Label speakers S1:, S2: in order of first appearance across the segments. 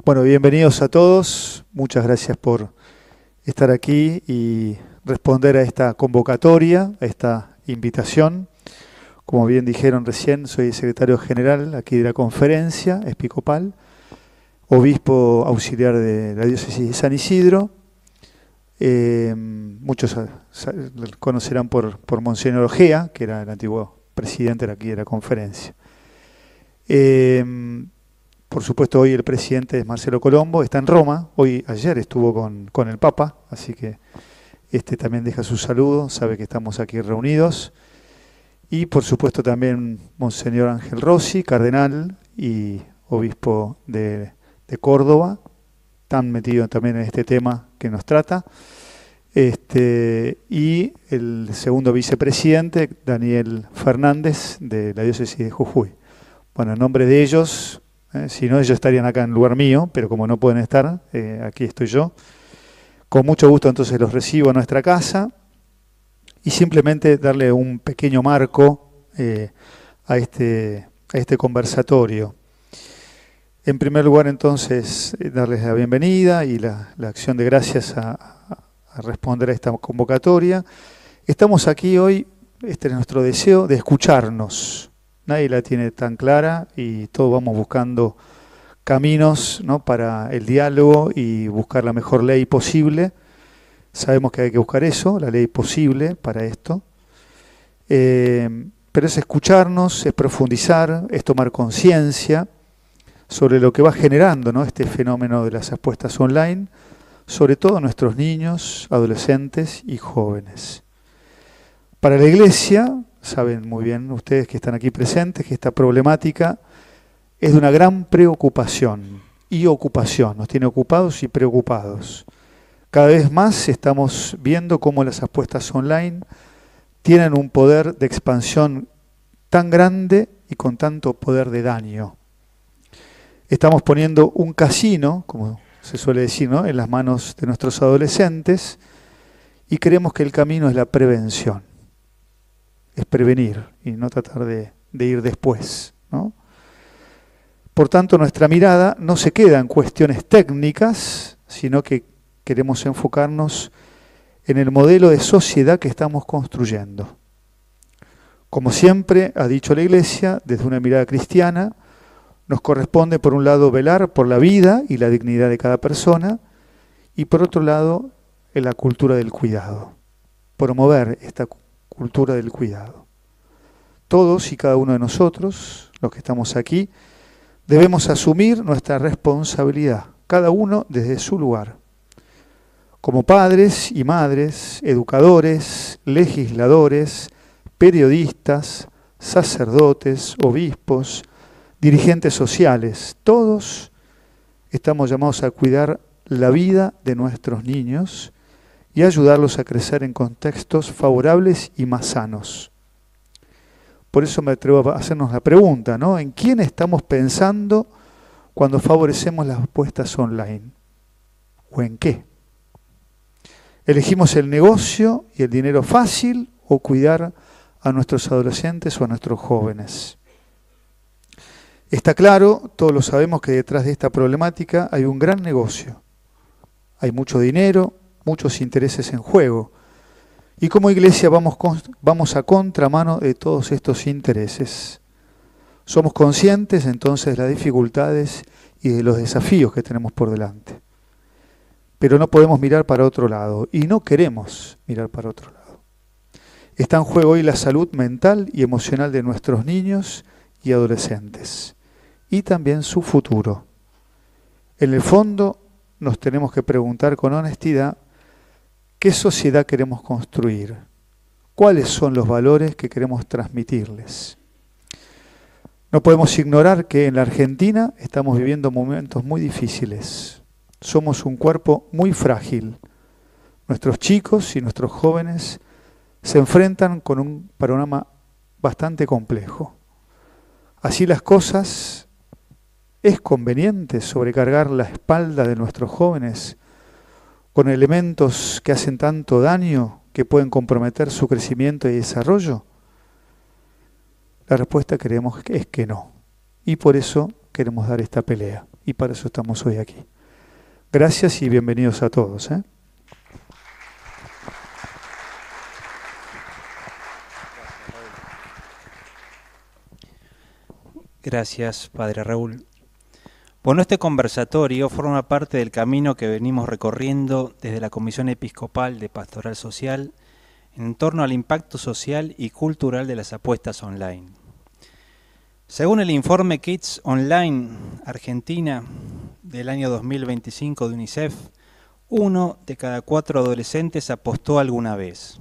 S1: Bueno, bienvenidos a todos. Muchas gracias por estar aquí y responder a esta convocatoria, a esta invitación. Como bien dijeron recién, soy secretario general aquí de la conferencia episcopal, obispo auxiliar de la diócesis de San Isidro. Muchos conocerán por Monseñor Ojea, que era el antiguo presidente de aquí de la conferencia. Por supuesto, hoy el presidente es Marcelo Colombo, está en Roma. Ayer estuvo con el Papa, así que también deja su saludo, sabe que estamos aquí reunidos. Y por supuesto también Monseñor Ángel Rossi, cardenal y obispo de Córdoba, tan metido también en este tema que nos trata. Y el segundo vicepresidente, Daniel Fernández, de la diócesis de Jujuy. Bueno, en nombre de ellos, si no ellos estarían acá en lugar mío, pero como no pueden estar, aquí estoy yo. Con mucho gusto entonces los recibo a nuestra casa y simplemente darle un pequeño marco a este conversatorio. En primer lugar entonces darles la bienvenida y la acción de gracias a responder a esta convocatoria. Estamos aquí hoy, este es nuestro deseo, de escucharnos. Nadie la tiene tan clara y todos vamos buscando caminos, ¿no?, para el diálogo y buscar la mejor ley posible. Sabemos que hay que buscar eso, la ley posible para esto. Pero es escucharnos, es profundizar, es tomar conciencia sobre lo que va generando, ¿no?, este fenómeno de las apuestas online, sobre todo nuestros niños, adolescentes y jóvenes. Para la Iglesia, saben muy bien ustedes que están aquí presentes, que esta problemática es de una gran preocupación y ocupación, nos tiene ocupados y preocupados. Cada vez más estamos viendo cómo las apuestas online tienen un poder de expansión tan grande y con tanto poder de daño. Estamos poniendo un casino, como se suele decir, ¿no?, en las manos de nuestros adolescentes y creemos que el camino es la prevención. Es prevenir y no tratar de ir después, ¿no? Por tanto, nuestra mirada no se queda en cuestiones técnicas, sino que queremos enfocarnos en el modelo de sociedad que estamos construyendo. Como siempre ha dicho la Iglesia, desde una mirada cristiana, nos corresponde por un lado velar por la vida y la dignidad de cada persona y por otro lado en la cultura del cuidado, promover esta cultura del cuidado. Todos y cada uno de nosotros, los que estamos aquí, debemos asumir nuestra responsabilidad, cada uno desde su lugar. Como padres y madres, educadores, legisladores, periodistas, sacerdotes, obispos, dirigentes sociales, todos estamos llamados a cuidar la vida de nuestros niños y ayudarlos a crecer en contextos favorables y más sanos. Por eso me atrevo a hacernos la pregunta, ¿no? ¿En quién estamos pensando cuando favorecemos las apuestas online? ¿O en qué? ¿Elegimos el negocio y el dinero fácil o cuidar a nuestros adolescentes o a nuestros jóvenes? Está claro, todos lo sabemos, que detrás de esta problemática hay un gran negocio. Hay mucho dinero, muchos intereses en juego. Y como Iglesia vamos a contramano de todos estos intereses. Somos conscientes entonces de las dificultades y de los desafíos que tenemos por delante. Pero no podemos mirar para otro lado y no queremos mirar para otro lado. Está en juego hoy la salud mental y emocional de nuestros niños y adolescentes y también su futuro. En el fondo nos tenemos que preguntar con honestidad ¿qué sociedad queremos construir? ¿Cuáles son los valores que queremos transmitirles? No podemos ignorar que en la Argentina estamos viviendo momentos muy difíciles. Somos un cuerpo muy frágil. Nuestros chicos y nuestros jóvenes se enfrentan con un panorama bastante complejo. Así las cosas, ¿es conveniente sobrecargar la espalda de nuestros jóvenes con elementos que hacen tanto daño que pueden comprometer su crecimiento y desarrollo? La respuesta creemos que es que no. Y por eso queremos dar esta pelea. y para eso estamos hoy aquí. Gracias y bienvenidos a todos.
S2: Gracias, Padre Raúl. Bueno, este conversatorio forma parte del camino que venimos recorriendo desde la Comisión Episcopal de Pastoral Social en torno al impacto social y cultural de las apuestas online. Según el informe Kids Online Argentina del año 2025 de UNICEF, 1 de cada 4 adolescentes apostó alguna vez.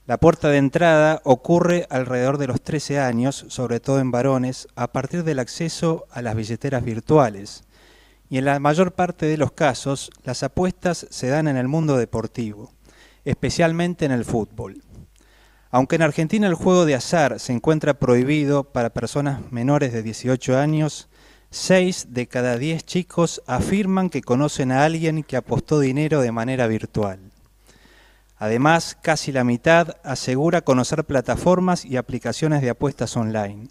S2: La puerta de entrada ocurre alrededor de los 13 años, sobre todo en varones, a partir del acceso a las billeteras virtuales. Y en la mayor parte de los casos, las apuestas se dan en el mundo deportivo, especialmente en el fútbol. Aunque en Argentina el juego de azar se encuentra prohibido para personas menores de 18 años, 6 de cada 10 chicos afirman que conocen a alguien que apostó dinero de manera virtual. Además, casi la mitad asegura conocer plataformas y aplicaciones de apuestas online.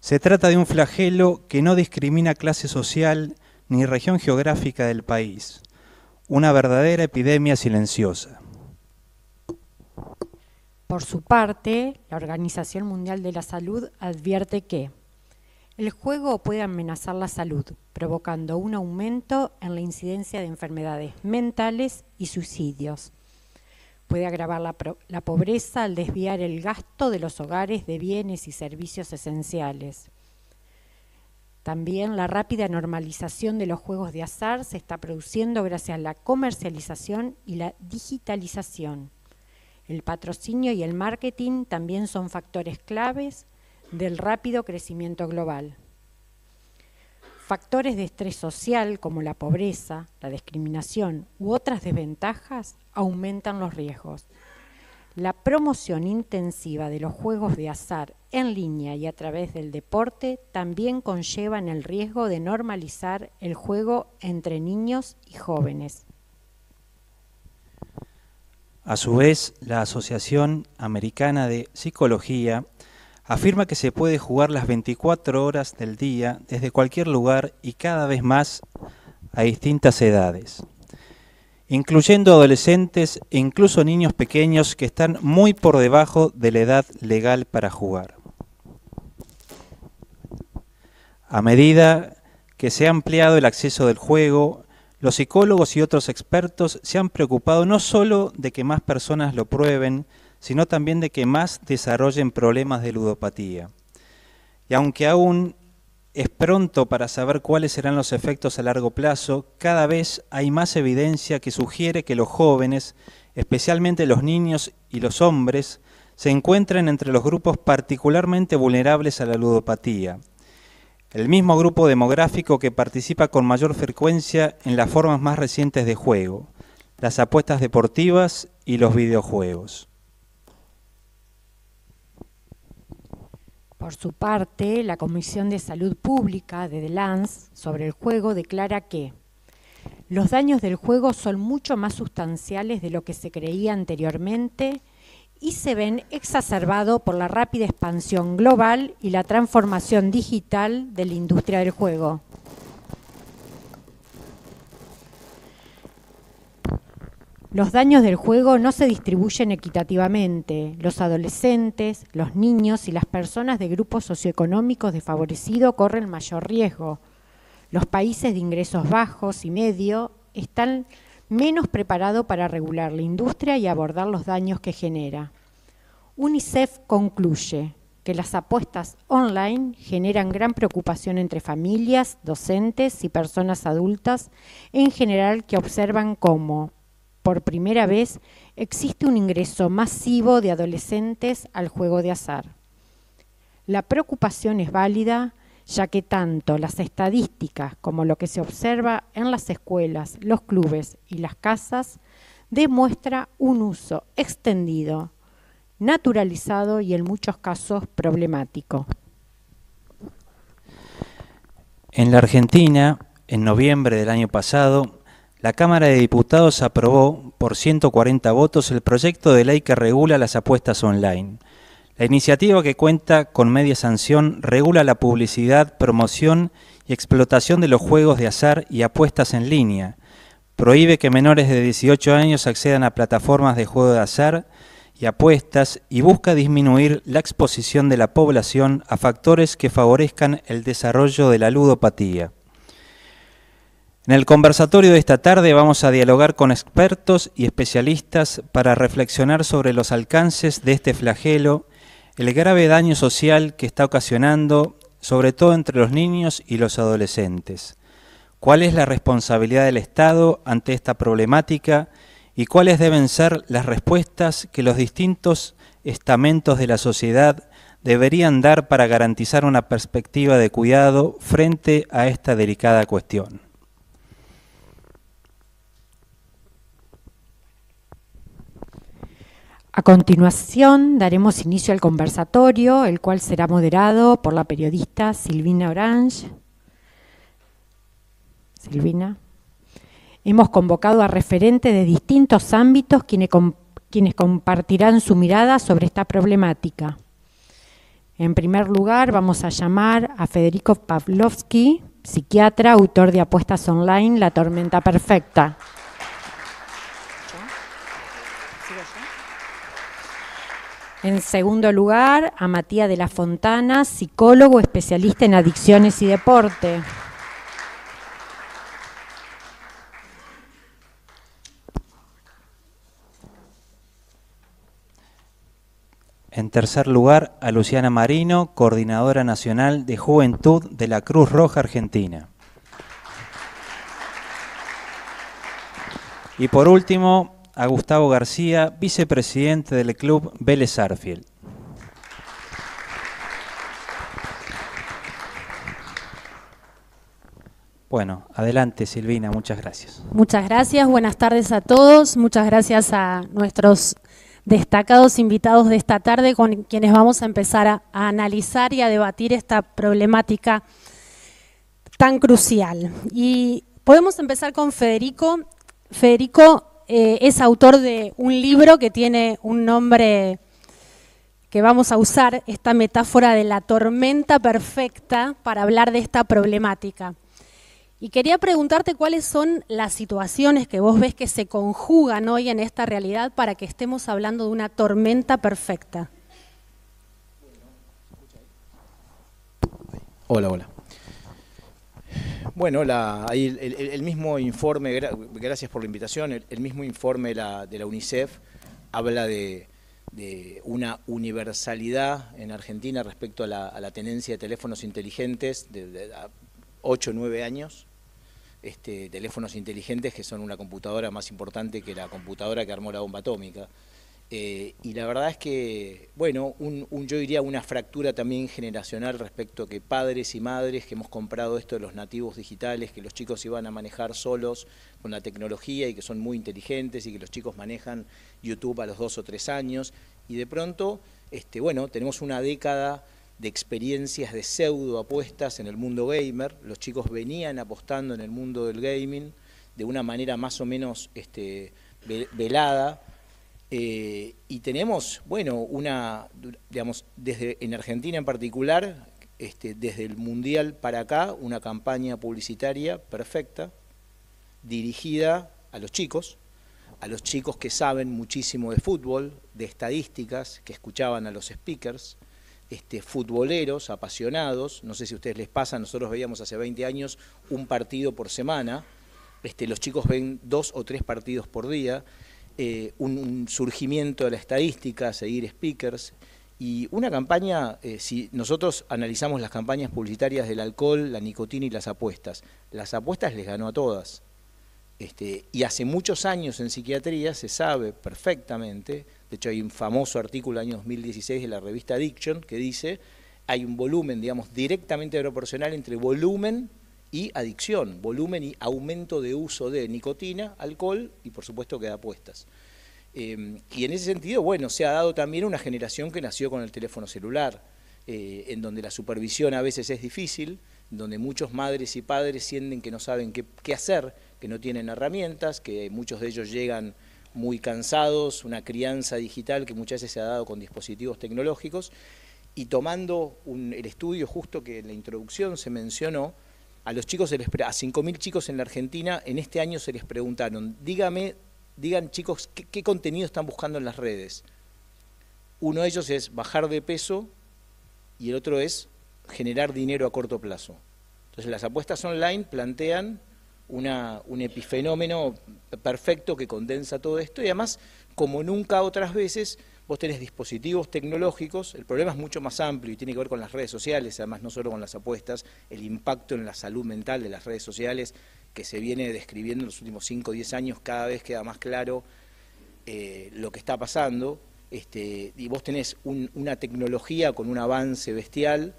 S2: Se trata de un flagelo que no discrimina clase social ni región geográfica del país. Una verdadera epidemia silenciosa.
S3: Por su parte, la Organización Mundial de la Salud advierte que el juego puede amenazar la salud, provocando un aumento en la incidencia de enfermedades mentales y suicidios. Puede agravar la pobreza al desviar el gasto de los hogares de bienes y servicios esenciales. También la rápida normalización de los juegos de azar se está produciendo gracias a la comercialización y la digitalización. El patrocinio y el marketing también son factores claves del rápido crecimiento global. Factores de estrés social como la pobreza, la discriminación u otras desventajas aumentan los riesgos. La promoción intensiva de los juegos de azar en línea y a través del deporte también conllevan el riesgo de normalizar el juego entre niños y jóvenes.
S2: A su vez, la Asociación Americana de Psicología afirma que se puede jugar las 24 horas del día desde cualquier lugar y cada vez más a distintas edades, incluyendo adolescentes e incluso niños pequeños que están muy por debajo de la edad legal para jugar. A medida que se ha ampliado el acceso del juego, los psicólogos y otros expertos se han preocupado no solo de que más personas lo prueben, sino también de que más desarrollen problemas de ludopatía. Y aunque aún es pronto para saber cuáles serán los efectos a largo plazo, cada vez hay más evidencia que sugiere que los jóvenes, especialmente los niños y los hombres, se encuentran entre los grupos particularmente vulnerables a la ludopatía. El mismo grupo demográfico que participa con mayor frecuencia en las formas más recientes de juego, las apuestas deportivas y los videojuegos.
S3: Por su parte, la Comisión de Salud Pública de The Lancet sobre el juego declara que los daños del juego son mucho más sustanciales de lo que se creía anteriormente y se ven exacerbados por la rápida expansión global y la transformación digital de la industria del juego. Los daños del juego no se distribuyen equitativamente. Los adolescentes, los niños y las personas de grupos socioeconómicos desfavorecidos corren mayor riesgo. Los países de ingresos bajos y medio están menos preparados para regular la industria y abordar los daños que genera. UNICEF concluye que las apuestas online generan gran preocupación entre familias, docentes y personas adultas en general que observan cómo, por primera vez, existe un ingreso masivo de adolescentes al juego de azar. La preocupación es válida, ya que tanto las estadísticas como lo que se observa en las escuelas, los clubes y las casas demuestra un uso extendido, naturalizado y en muchos casos problemático.
S2: En la Argentina, en noviembre del año pasado, la Cámara de Diputados aprobó por 140 votos el proyecto de ley que regula las apuestas online. La iniciativa, que cuenta con media sanción, regula la publicidad, promoción y explotación de los juegos de azar y apuestas en línea. Prohíbe que menores de 18 años accedan a plataformas de juego de azar y apuestas y busca disminuir la exposición de la población a factores que favorezcan el desarrollo de la ludopatía. En el conversatorio de esta tarde vamos a dialogar con expertos y especialistas para reflexionar sobre los alcances de este flagelo, el grave daño social que está ocasionando, sobre todo entre los niños y los adolescentes. ¿Cuál es la responsabilidad del Estado ante esta problemática y cuáles deben ser las respuestas que los distintos estamentos de la sociedad deberían dar para garantizar una perspectiva de cuidado frente a esta delicada cuestión?
S3: A continuación daremos inicio al conversatorio, el cual será moderado por la periodista Silvina Orange. Silvina. Hemos convocado a referentes de distintos ámbitos quienes compartirán su mirada sobre esta problemática. En primer lugar, vamos a llamar a Federico Pavlovsky, psiquiatra, autor de Apuestas Online, La Tormenta Perfecta. En segundo lugar, a Matías de la Fontana, psicólogo especialista en adicciones y deporte.
S2: En tercer lugar, a Luciana Marino, coordinadora nacional de Juventud de la Cruz Roja Argentina. Y por último, a Gustavo García, vicepresidente del Club Vélez Sarsfield. Bueno, adelante Silvina, muchas gracias.
S4: Muchas gracias, buenas tardes a todos, muchas gracias a nuestros destacados invitados de esta tarde con quienes vamos a empezar a analizar y a debatir esta problemática tan crucial. Y podemos empezar con Federico. Federico es autor de un libro que tiene un nombre que vamos a usar, esta metáfora de la tormenta perfecta para hablar de esta problemática. Y quería preguntarte cuáles son las situaciones que vos ves que se conjugan hoy en esta realidad para que estemos hablando de una tormenta perfecta.
S5: Hola. Bueno, ahí el mismo informe, gracias por la invitación, el mismo informe de la UNICEF habla de una universalidad en Argentina respecto a la tenencia de teléfonos inteligentes de 8 o 9 años. Teléfonos inteligentes que son una computadora más importante que la computadora que armó la bomba atómica. Y la verdad es que, bueno, yo diría una fractura también generacional respecto a que padres y madres que hemos comprado esto de los nativos digitales, que los chicos iban a manejar solos con la tecnología y que son muy inteligentes y que los chicos manejan YouTube a los 2 o 3 años. Y de pronto, bueno, tenemos una década de experiencias de pseudo apuestas en el mundo gamer. Los chicos venían apostando en el mundo del gaming de una manera más o menos velada. Y tenemos, bueno, digamos, en Argentina en particular, desde el Mundial para acá, una campaña publicitaria perfecta, dirigida a los chicos que saben muchísimo de fútbol, de estadísticas, que escuchaban a los speakers, futboleros, apasionados. No sé si a ustedes les pasa, nosotros veíamos hace 20 años un partido por semana, los chicos ven 2 o 3 partidos por día, un surgimiento de la estadística, seguir speakers, y una campaña, si nosotros analizamos las campañas publicitarias del alcohol, la nicotina y las apuestas les ganó a todas. Y hace muchos años en psiquiatría se sabe perfectamente, de hecho hay un famoso artículo del año 2016 de la revista Addiction que dice, hay un volumen, digamos, directamente proporcional entre volumen y adicción, volumen y aumento de uso de nicotina, alcohol y por supuesto que de apuestas. Y en ese sentido, bueno, se ha dado también una generación que nació con el teléfono celular, en donde la supervisión a veces es difícil, donde muchos madres y padres sienten que no saben qué hacer, que no tienen herramientas, que muchos de ellos llegan muy cansados, una crianza digital que muchas veces se ha dado con dispositivos tecnológicos, y tomando el estudio justo que en la introducción se mencionó, a los chicos, a 5.000 chicos en la Argentina, en este año se les preguntaron, digan chicos, ¿qué contenido están buscando en las redes? Uno de ellos es bajar de peso y el otro es generar dinero a corto plazo. Entonces las apuestas online plantean un epifenómeno perfecto que condensa todo esto, y además, como nunca otras veces, vos tenés dispositivos tecnológicos. El problema es mucho más amplio y tiene que ver con las redes sociales, además no solo con las apuestas, el impacto en la salud mental de las redes sociales que se viene describiendo en los últimos 5 o 10 años, cada vez queda más claro lo que está pasando, y vos tenés una tecnología con un avance bestial,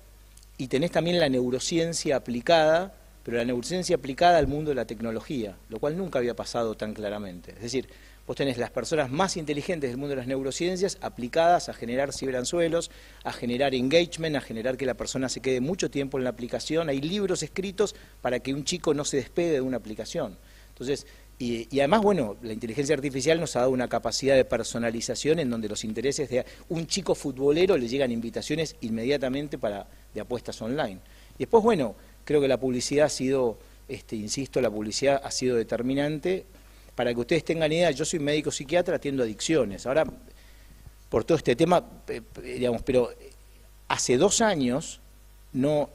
S5: y tenés también la neurociencia aplicada, pero la neurociencia aplicada al mundo de la tecnología, lo cual nunca había pasado tan claramente. Es decir, vos tenés las personas más inteligentes del mundo de las neurociencias aplicadas a generar ciberanzuelos, a generar engagement, a generar que la persona se quede mucho tiempo en la aplicación. Hay libros escritos para que un chico no se despegue de una aplicación. Entonces, y además, bueno, la inteligencia artificial nos ha dado una capacidad de personalización en donde los intereses de un chico futbolero le llegan invitaciones inmediatamente de apuestas online. Y después, bueno, creo que la publicidad ha sido, insisto, la publicidad ha sido determinante. Para que ustedes tengan idea, yo soy médico psiquiatra, atiendo adicciones. Ahora, por todo este tema, digamos, pero hace 2 años no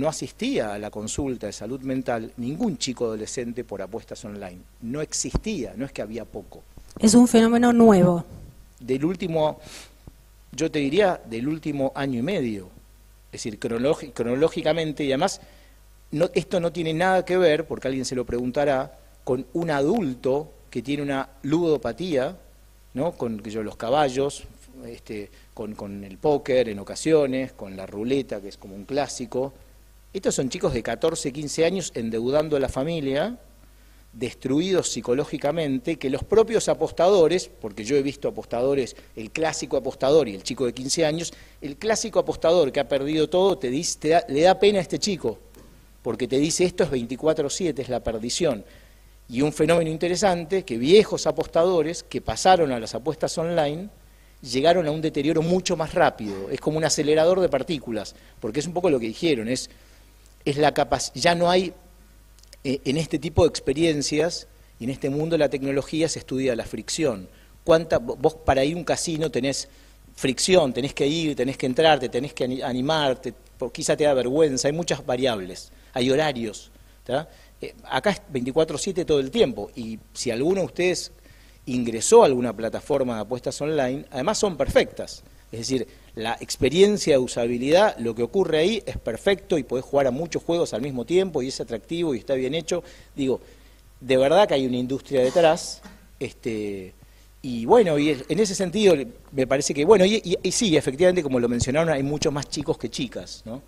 S5: asistía a la consulta de salud mental ningún chico adolescente por apuestas online. No existía, no es que había poco.
S4: Es un fenómeno nuevo.
S5: Del último, yo te diría, del último año y medio. Es decir, cronológicamente, y además, esto no tiene nada que ver, porque alguien se lo preguntará, con un adulto que tiene una ludopatía, ¿no? Con los caballos, con el póker en ocasiones, con la ruleta, que es como un clásico. Estos son chicos de 14, 15 años endeudando a la familia, destruidos psicológicamente, que los propios apostadores, porque yo he visto apostadores, el clásico apostador y el chico de 15 años, el clásico apostador que ha perdido todo le da pena a este chico, porque te dice esto es 24/7, es la perdición. Y un fenómeno interesante, que viejos apostadores que pasaron a las apuestas online llegaron a un deterioro mucho más rápido. Es como un acelerador de partículas, porque es un poco lo que dijeron, es la capacidad, ya no hay, en este tipo de experiencias, y en este mundo de la tecnología se estudia la fricción. Vos para ir a un casino tenés fricción, tenés que ir, tenés que entrar, te tenés que animarte, quizá te da vergüenza, hay muchas variables, hay horarios, ¿tá? Acá es 24/7 todo el tiempo, y si alguno de ustedes ingresó a alguna plataforma de apuestas online, además son perfectas. Es decir, la experiencia de usabilidad, lo que ocurre ahí es perfecto y podés jugar a muchos juegos al mismo tiempo y es atractivo y está bien hecho. Digo, de verdad que hay una industria detrás, y bueno, y en ese sentido me parece que, bueno, y sí, efectivamente, como lo mencionaron, hay muchos más chicos que chicas, ¿no?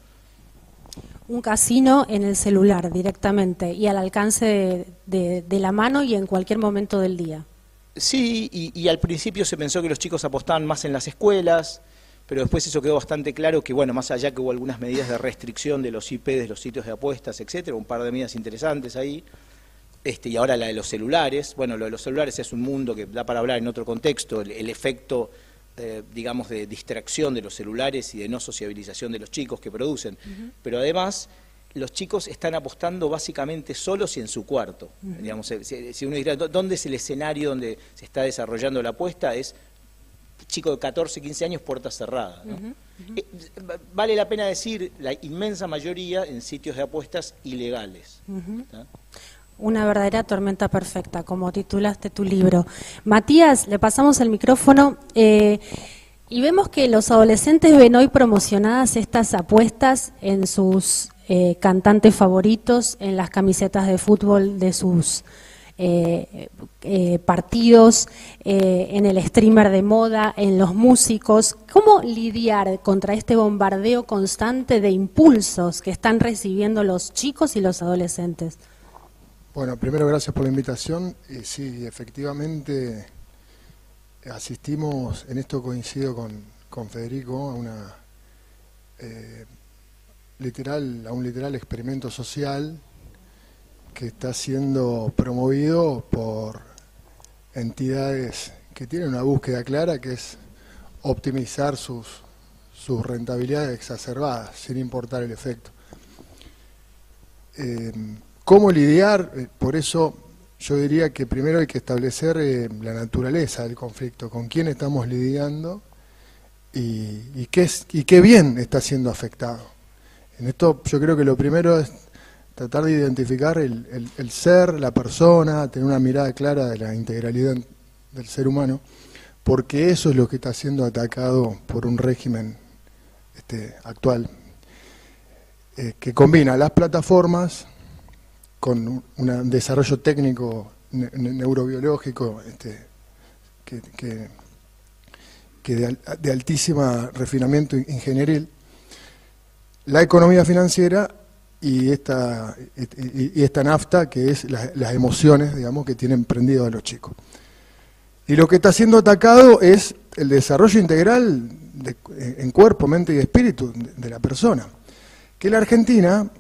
S4: Un casino en el celular directamente y al alcance de la mano y en cualquier momento del día.
S5: Sí, y al principio se pensó que los chicos apostaban más en las escuelas, pero después eso quedó bastante claro que, bueno, más allá que hubo algunas medidas de restricción de los IP de los sitios de apuestas, etcétera, un par de medidas interesantes ahí, y ahora la de los celulares. Bueno, lo de los celulares es un mundo que da para hablar en otro contexto, el efecto, digamos, de distracción de los celulares y de no sociabilización de los chicos que producen, pero además los chicos están apostando básicamente solos y en su cuarto. Digamos, si uno dirá, ¿dónde es el escenario donde se está desarrollando la apuesta? Es chico de 14, 15 años, puerta cerrada, ¿no? Vale la pena decir, la inmensa mayoría en sitios de apuestas ilegales.
S4: Una verdadera tormenta perfecta, como titulaste tu libro. Matías, le pasamos el micrófono. Y vemos que los adolescentes ven hoy promocionadas estas apuestas en sus cantantes favoritos, en las camisetas de fútbol de sus partidos, en el streamer de moda, en los músicos. ¿Cómo lidiar contra este bombardeo constante de impulsos que están recibiendo los chicos y los adolescentes?
S6: Bueno, primero gracias por la invitación. Sí, efectivamente asistimos, en esto coincido con Federico, a una a un literal experimento social que está siendo promovido por entidades que tienen una búsqueda clara, que es optimizar sus rentabilidades exacerbadas, sin importar el efecto. ¿Cómo lidiar? Por eso yo diría que primero hay que establecer la naturaleza del conflicto, con quién estamos lidiando y qué bien está siendo afectado. En esto yo creo que lo primero es tratar de identificar el ser, la persona, tener una mirada clara de la integralidad del ser humano, porque eso es lo que está siendo atacado por un régimen actual, que combina las plataformas con un desarrollo técnico neurobiológico que de altísimo refinamiento ingenieril, la economía financiera y esta nafta que es las emociones, digamos, que tienen prendido a los chicos. Y lo que está siendo atacado es el desarrollo integral en cuerpo, mente y espíritu de la persona. Que la Argentina,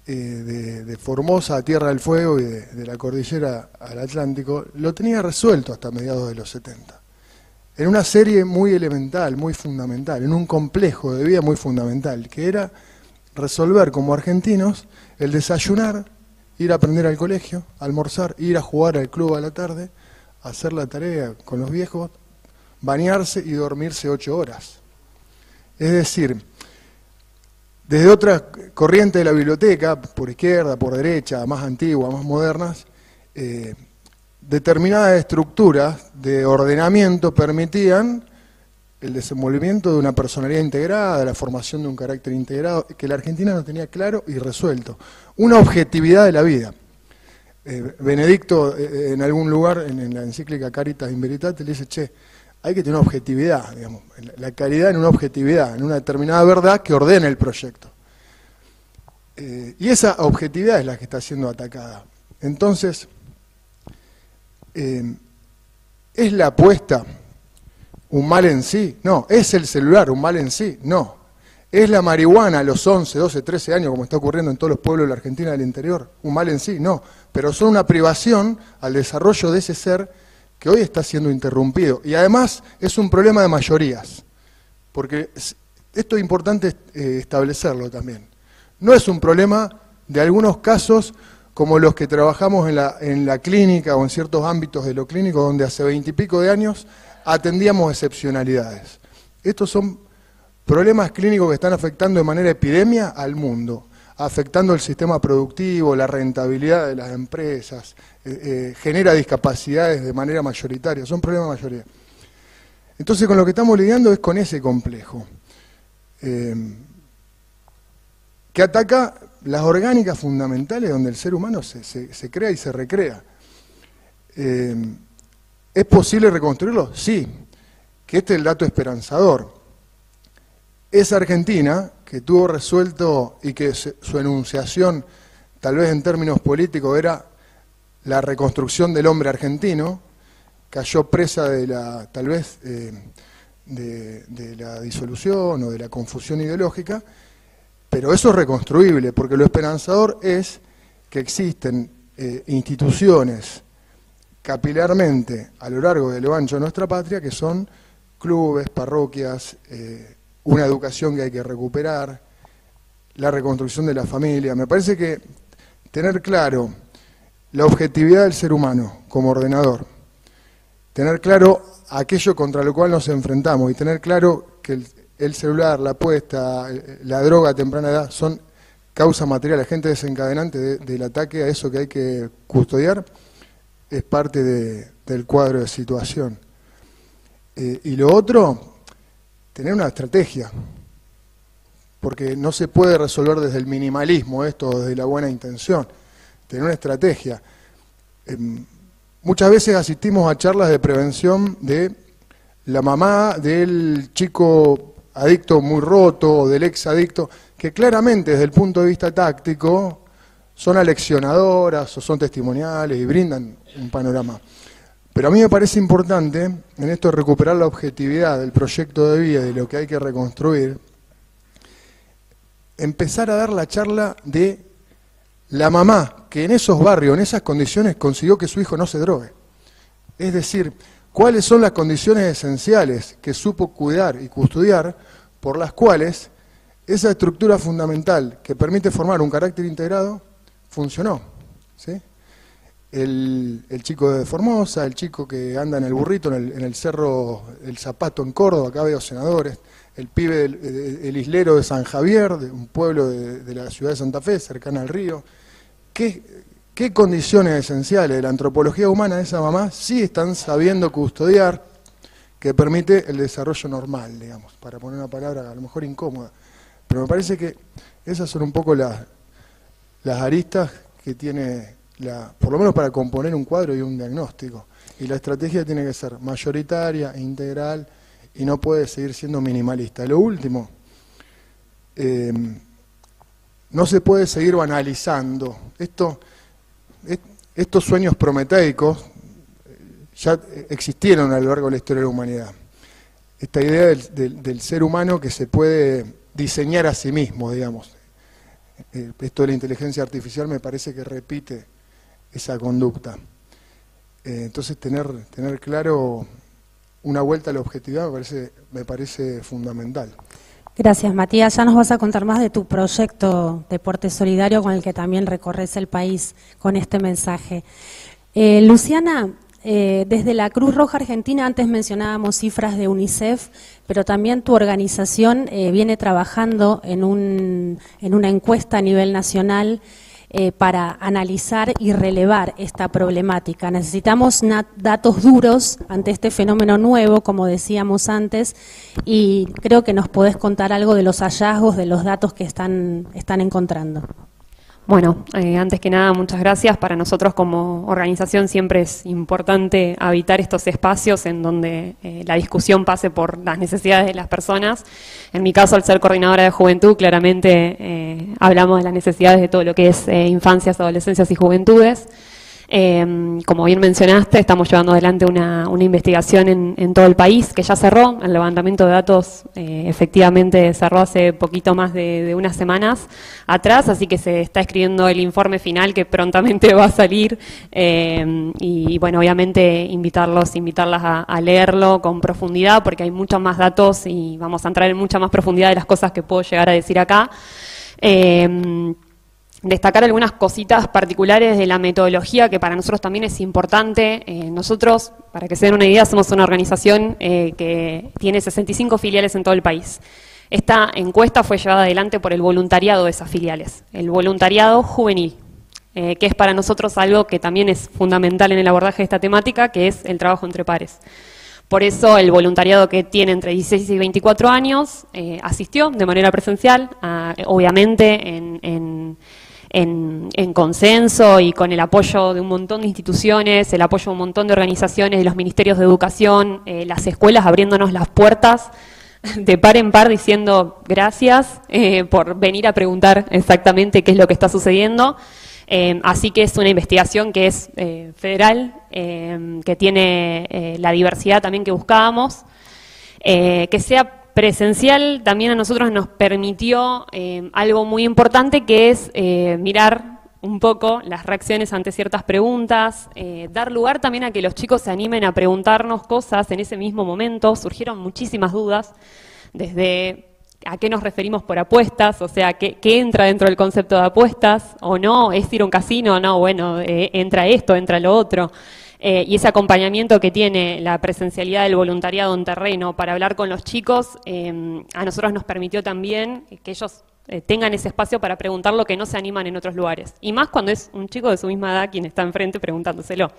S6: de Formosa a Tierra del Fuego y de la cordillera al Atlántico, lo tenía resuelto hasta mediados de los 70. En una serie muy elemental, muy fundamental, en un complejo de vida muy fundamental, que era resolver como argentinos el desayunar, ir a aprender al colegio, almorzar, ir a jugar al club a la tarde, hacer la tarea con los viejos, bañarse y dormirse 8 horas. Es decir, desde otras corrientes de la biblioteca, por izquierda, por derecha, más antiguas, más modernas, determinadas estructuras de ordenamiento permitían el desenvolvimiento de una personalidad integrada, la formación de un carácter integrado, que la Argentina no tenía claro y resuelto. Una objetividad de la vida. Benedicto, en algún lugar, en la encíclica Caritas in Veritate, le dice, che, hay que tener una objetividad, digamos, la caridad en una objetividad, en una determinada verdad que ordene el proyecto. Y esa objetividad es la que está siendo atacada. Entonces, ¿es la apuesta un mal en sí? No. ¿Es el celular un mal en sí? No. ¿Es la marihuana a los 11, 12, 13 años, como está ocurriendo en todos los pueblos de la Argentina del interior, un mal en sí? No. Pero son una privación al desarrollo de ese ser que hoy está siendo interrumpido. Y además es un problema de mayorías, porque esto es importante establecerlo también. No es un problema de algunos casos como los que trabajamos en la clínica o en ciertos ámbitos de lo clínico, donde hace 20 y pico de años atendíamos excepcionalidades. Estos son problemas clínicos que están afectando de manera epidemia al mundo, afectando el sistema productivo, la rentabilidad de las empresas, genera discapacidades de manera mayoritaria, son problemas de mayoría. Entonces con lo que estamos lidiando es con ese complejo, que ataca las orgánicas fundamentales donde el ser humano se crea y se recrea. ¿Es posible reconstruirlo? Sí, que este es el dato esperanzador. Esa Argentina, que tuvo resuelto y que su enunciación, tal vez en términos políticos, era la reconstrucción del hombre argentino, cayó presa de la, tal vez, de la disolución o de la confusión ideológica, pero eso es reconstruible, porque lo esperanzador es que existen instituciones capilarmente a lo largo de lo ancho de nuestra patria, que son clubes, parroquias, una educación que hay que recuperar, la reconstrucción de la familia. Me parece que tener claro la objetividad del ser humano como ordenador, tener claro aquello contra lo cual nos enfrentamos y tener claro que el celular, la apuesta, la droga a temprana edad son causa material, agente desencadenante del ataque a eso que hay que custodiar, es parte del cuadro de situación. Y lo otro, tener una estrategia, porque no se puede resolver desde el minimalismo esto, desde la buena intención, tener una estrategia. Muchas veces asistimos a charlas de prevención de la mamá del chico adicto muy roto o del ex adicto, que claramente desde el punto de vista táctico son aleccionadoras o son testimoniales y brindan un panorama. Pero a mí me parece importante en esto recuperar la objetividad del proyecto de vida, de lo que hay que reconstruir, empezar a dar la charla de la mamá que en esos barrios, en esas condiciones, consiguió que su hijo no se drogue. Es decir, cuáles son las condiciones esenciales que supo cuidar y custodiar por las cuales esa estructura fundamental que permite formar un carácter integrado funcionó, ¿sí? El chico de Formosa, el chico que anda en el burrito en el Cerro El Zapato en Córdoba, acá veo senadores, el pibe el islero de San Javier, de un pueblo de la ciudad de Santa Fe, cercana al río. ¿Qué condiciones esenciales de la antropología humana de esa mamá sí están sabiendo custodiar que permite el desarrollo normal, digamos, para poner una palabra a lo mejor incómoda? Pero me parece que esas son un poco las aristas que tiene, por lo menos para componer un cuadro y un diagnóstico. Y la estrategia tiene que ser mayoritaria, integral, y no puede seguir siendo minimalista. Lo último, no se puede seguir banalizando. Estos sueños prometeicos ya existieron a lo largo de la historia de la humanidad. Esta idea del ser humano que se puede diseñar a sí mismo, digamos. Esto de la inteligencia artificial me parece que repite esa conducta. Entonces tener claro una vuelta a la objetividad me parece fundamental.
S4: Gracias, Matías. Ya nos vas a contar más de tu proyecto Deporte Solidario con el que también recorres el país con este mensaje. Luciana, desde la Cruz Roja Argentina, antes mencionábamos cifras de UNICEF, pero también tu organización viene trabajando en una encuesta a nivel nacional para analizar y relevar esta problemática. Necesitamos datos duros ante este fenómeno nuevo, como decíamos antes, y creo que nos podés contar algo de los hallazgos, de los datos que están encontrando.
S7: Bueno, antes que nada, muchas gracias. Para nosotros como organización siempre es importante habitar estos espacios en donde la discusión pase por las necesidades de las personas. En mi caso, al ser coordinadora de juventud, claramente hablamos de las necesidades de todo lo que es infancias, adolescencias y juventudes. Como bien mencionaste, estamos llevando adelante una investigación en todo el país que ya cerró. El levantamiento de datos efectivamente cerró hace poquito más de unas semanas atrás, así que se está escribiendo el informe final que prontamente va a salir y bueno, obviamente invitarlas a leerlo con profundidad porque hay muchos más datos y vamos a entrar en mucha más profundidad de las cosas que puedo llegar a decir acá. Destacar algunas cositas particulares de la metodología que para nosotros también es importante. Nosotros, para que se den una idea, somos una organización que tiene 65 filiales en todo el país. Esta encuesta fue llevada adelante por el voluntariado de esas filiales, el voluntariado juvenil, que es para nosotros algo que también es fundamental en el abordaje de esta temática, que es el trabajo entre pares. Por eso el voluntariado que tiene entre 16 y 24 años asistió de manera presencial, obviamente en consenso y con el apoyo de un montón de instituciones, el apoyo de un montón de organizaciones, de los ministerios de educación, las escuelas abriéndonos las puertas de par en par diciendo gracias por venir a preguntar exactamente qué es lo que está sucediendo. Así que es una investigación que es federal, que tiene la diversidad también que buscábamos, que sea presencial también a nosotros nos permitió algo muy importante que es mirar un poco las reacciones ante ciertas preguntas, dar lugar también a que los chicos se animen a preguntarnos cosas en ese mismo momento. Surgieron muchísimas dudas, desde a qué nos referimos por apuestas, o sea, qué entra dentro del concepto de apuestas o no, es ir a un casino, no, bueno, entra esto, entra lo otro. Y ese acompañamiento que tiene la presencialidad del voluntariado en terreno para hablar con los chicos, a nosotros nos permitió también que ellos tengan ese espacio para preguntar lo que no se animan en otros lugares. Y más cuando es un chico de su misma edad quien está enfrente preguntándoselo.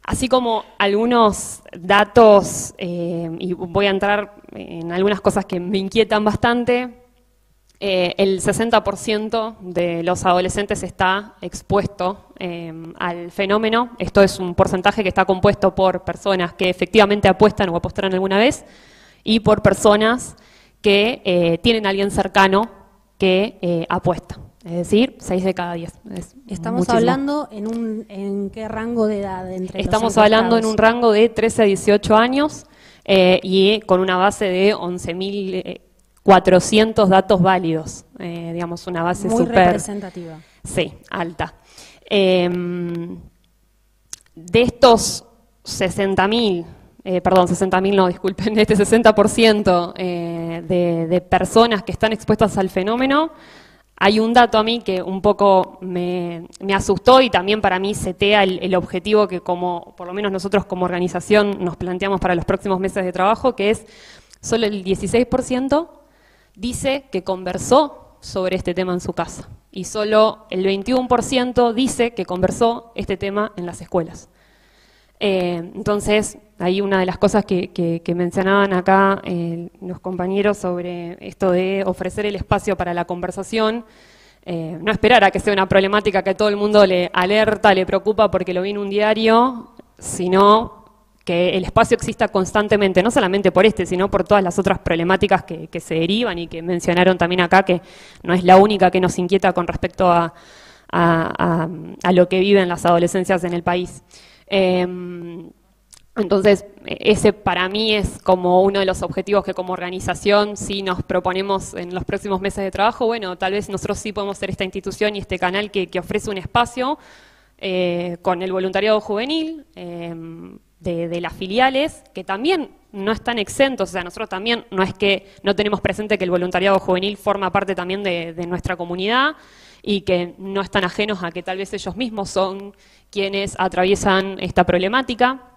S7: Así como algunos datos, y voy a entrar en algunas cosas que me inquietan bastante. El 60% de los adolescentes está expuesto al fenómeno. Esto es un porcentaje que está compuesto por personas que efectivamente apuestan o apostaron alguna vez y por personas que tienen a alguien cercano que apuesta. Es decir, 6 de cada 10.
S4: Estamos
S7: muchísimo. Hablando
S4: en qué rango de edad entre
S7: Estamos hablando en un rango de 13 a 18 años y con una base de 11.400 datos válidos, digamos una base
S4: muy
S7: súper
S4: representativa.
S7: Sí, alta. de estos 60.000, perdón, 60.000 no, disculpen, este 60% de personas que están expuestas al fenómeno, hay un dato a mí que un poco me asustó y también para mí setea el objetivo que como, por lo menos nosotros como organización nos planteamos para los próximos meses de trabajo, que es solo el 16% dice que conversó sobre este tema en su casa y solo el 21% dice que conversó este tema en las escuelas. Entonces, ahí una de las cosas que mencionaban acá los compañeros sobre esto de ofrecer el espacio para la conversación, no esperar a que sea una problemática que a todo el mundo le alerta, le preocupa porque lo vi en un diario, sino que el espacio exista constantemente, no solamente por sino por todas las otras problemáticas que se derivan y que mencionaron también acá, que no es la única que nos inquieta con respecto a lo que viven las adolescencias en el país. Entonces, ese para mí es como uno de los objetivos que como organización sí nos proponemos en los próximos meses de trabajo. Bueno, tal vez nosotros sí podemos ser esta institución y este canal que ofrece un espacio con el voluntariado juvenil de las filiales, que también no están exentos, o sea, nosotros también no es que no tenemos presente que el voluntariado juvenil forma parte también de nuestra comunidad y que no están ajenos a que tal vez ellos mismos son quienes atraviesan esta problemática.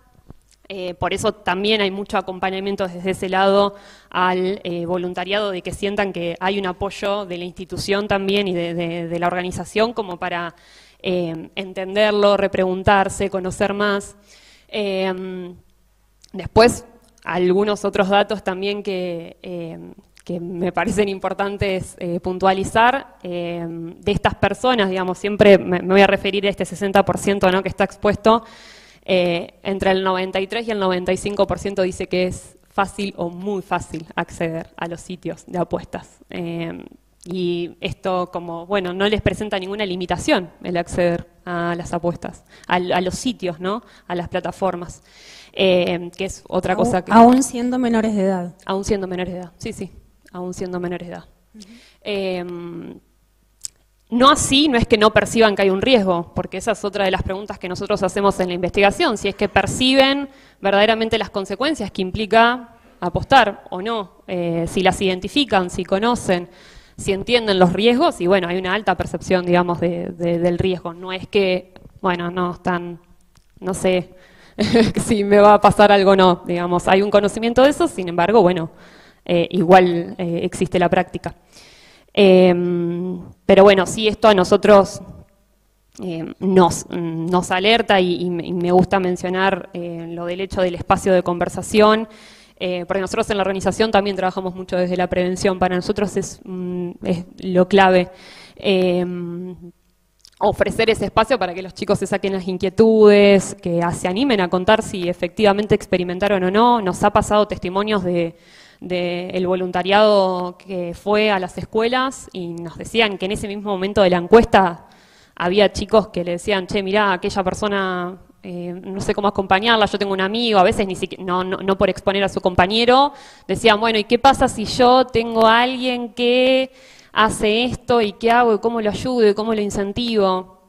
S7: Por eso también hay mucho acompañamiento desde ese lado al voluntariado, de que sientan que hay un apoyo de la institución también y de la organización como para entenderlo, repreguntarse, conocer más. Después, algunos otros datos también que me parecen importantes puntualizar, de estas personas, digamos, siempre me voy a referir a este 60%, ¿no?, que está expuesto, entre el 93 y el 95% dice que es fácil o muy fácil acceder a los sitios de apuestas. Y esto como, bueno, no les presenta ninguna limitación el acceder a las apuestas, a los sitios, ¿no?, a las plataformas, que es otra cosa que...
S4: Aún siendo menores de edad.
S7: Aún siendo menores de edad, sí, sí, aún siendo menores de edad. No así, no es que no perciban que hay un riesgo, porque esa es otra de las preguntas que nosotros hacemos en la investigación, si es que perciben verdaderamente las consecuencias que implica apostar o no, si las identifican, si conocen, si entienden los riesgos, y bueno, hay una alta percepción, digamos, del riesgo. No es que, bueno, no están, no sé si me va a pasar algo o no, digamos, hay un conocimiento de eso, sin embargo, bueno, igual existe la práctica. Pero bueno, sí, esto a nosotros nos alerta y me gusta mencionar lo del hecho del espacio de conversación, porque nosotros en la organización también trabajamos mucho desde la prevención. Para nosotros es lo clave ofrecer ese espacio para que los chicos se saquen las inquietudes, que se animen a contar si efectivamente experimentaron o no. Nos ha pasado testimonios del voluntariado que fue a las escuelas y nos decían que en ese mismo momento de la encuesta había chicos que le decían, che, mirá, aquella persona, no sé cómo acompañarla, yo tengo un amigo, a veces ni siquiera, no por exponer a su compañero, decían, bueno, ¿y qué pasa si yo tengo a alguien que hace esto y qué hago y cómo lo ayudo y cómo lo incentivo?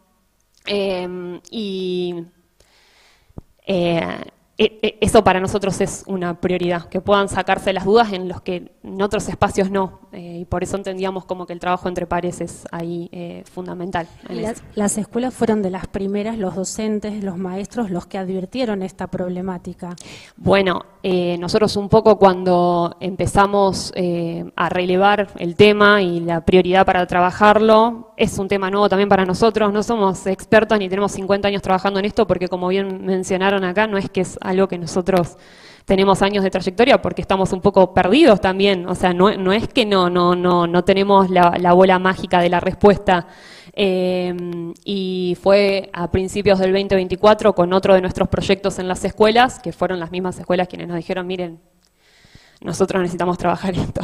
S7: Eso para nosotros es una prioridad, que puedan sacarse las dudas en los que en otros espacios no, y por eso entendíamos como que el trabajo entre pares es ahí fundamental.
S4: Las escuelas fueron de las primeras, los docentes, los maestros, los que advirtieron esta problemática.
S7: Bueno, nosotros un poco cuando empezamos a relevar el tema y la prioridad para trabajarlo, es un tema nuevo también para nosotros, no somos expertos ni tenemos 50 años trabajando en esto, porque como bien mencionaron acá, no es que es algo que nosotros tenemos años de trayectoria, porque estamos un poco perdidos también, o sea, no es que no tenemos la bola mágica de la respuesta, y fue a principios del 2024 con otro de nuestros proyectos en las escuelas, que fueron las mismas escuelas quienes nos dijeron, miren, nosotros necesitamos trabajar esto,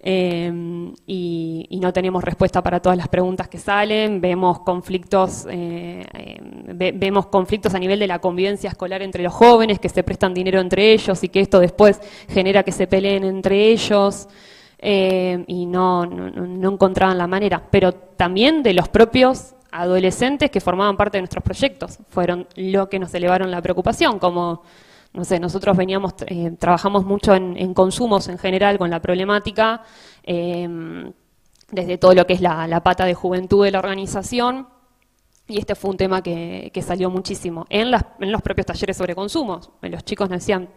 S7: y no tenemos respuesta para todas las preguntas que salen, vemos conflictos a nivel de la convivencia escolar entre los jóvenes, que se prestan dinero entre ellos y que esto después genera que se peleen entre ellos, y no encontraban la manera, pero también de los propios adolescentes que formaban parte de nuestros proyectos. Fueron lo que nos elevaron la preocupación, como, no sé, nosotros trabajamos mucho en consumos en general con la problemática, desde todo lo que es la pata de juventud de la organización, y este fue un tema que salió muchísimo en los propios talleres sobre consumos. Los chicos nos decían,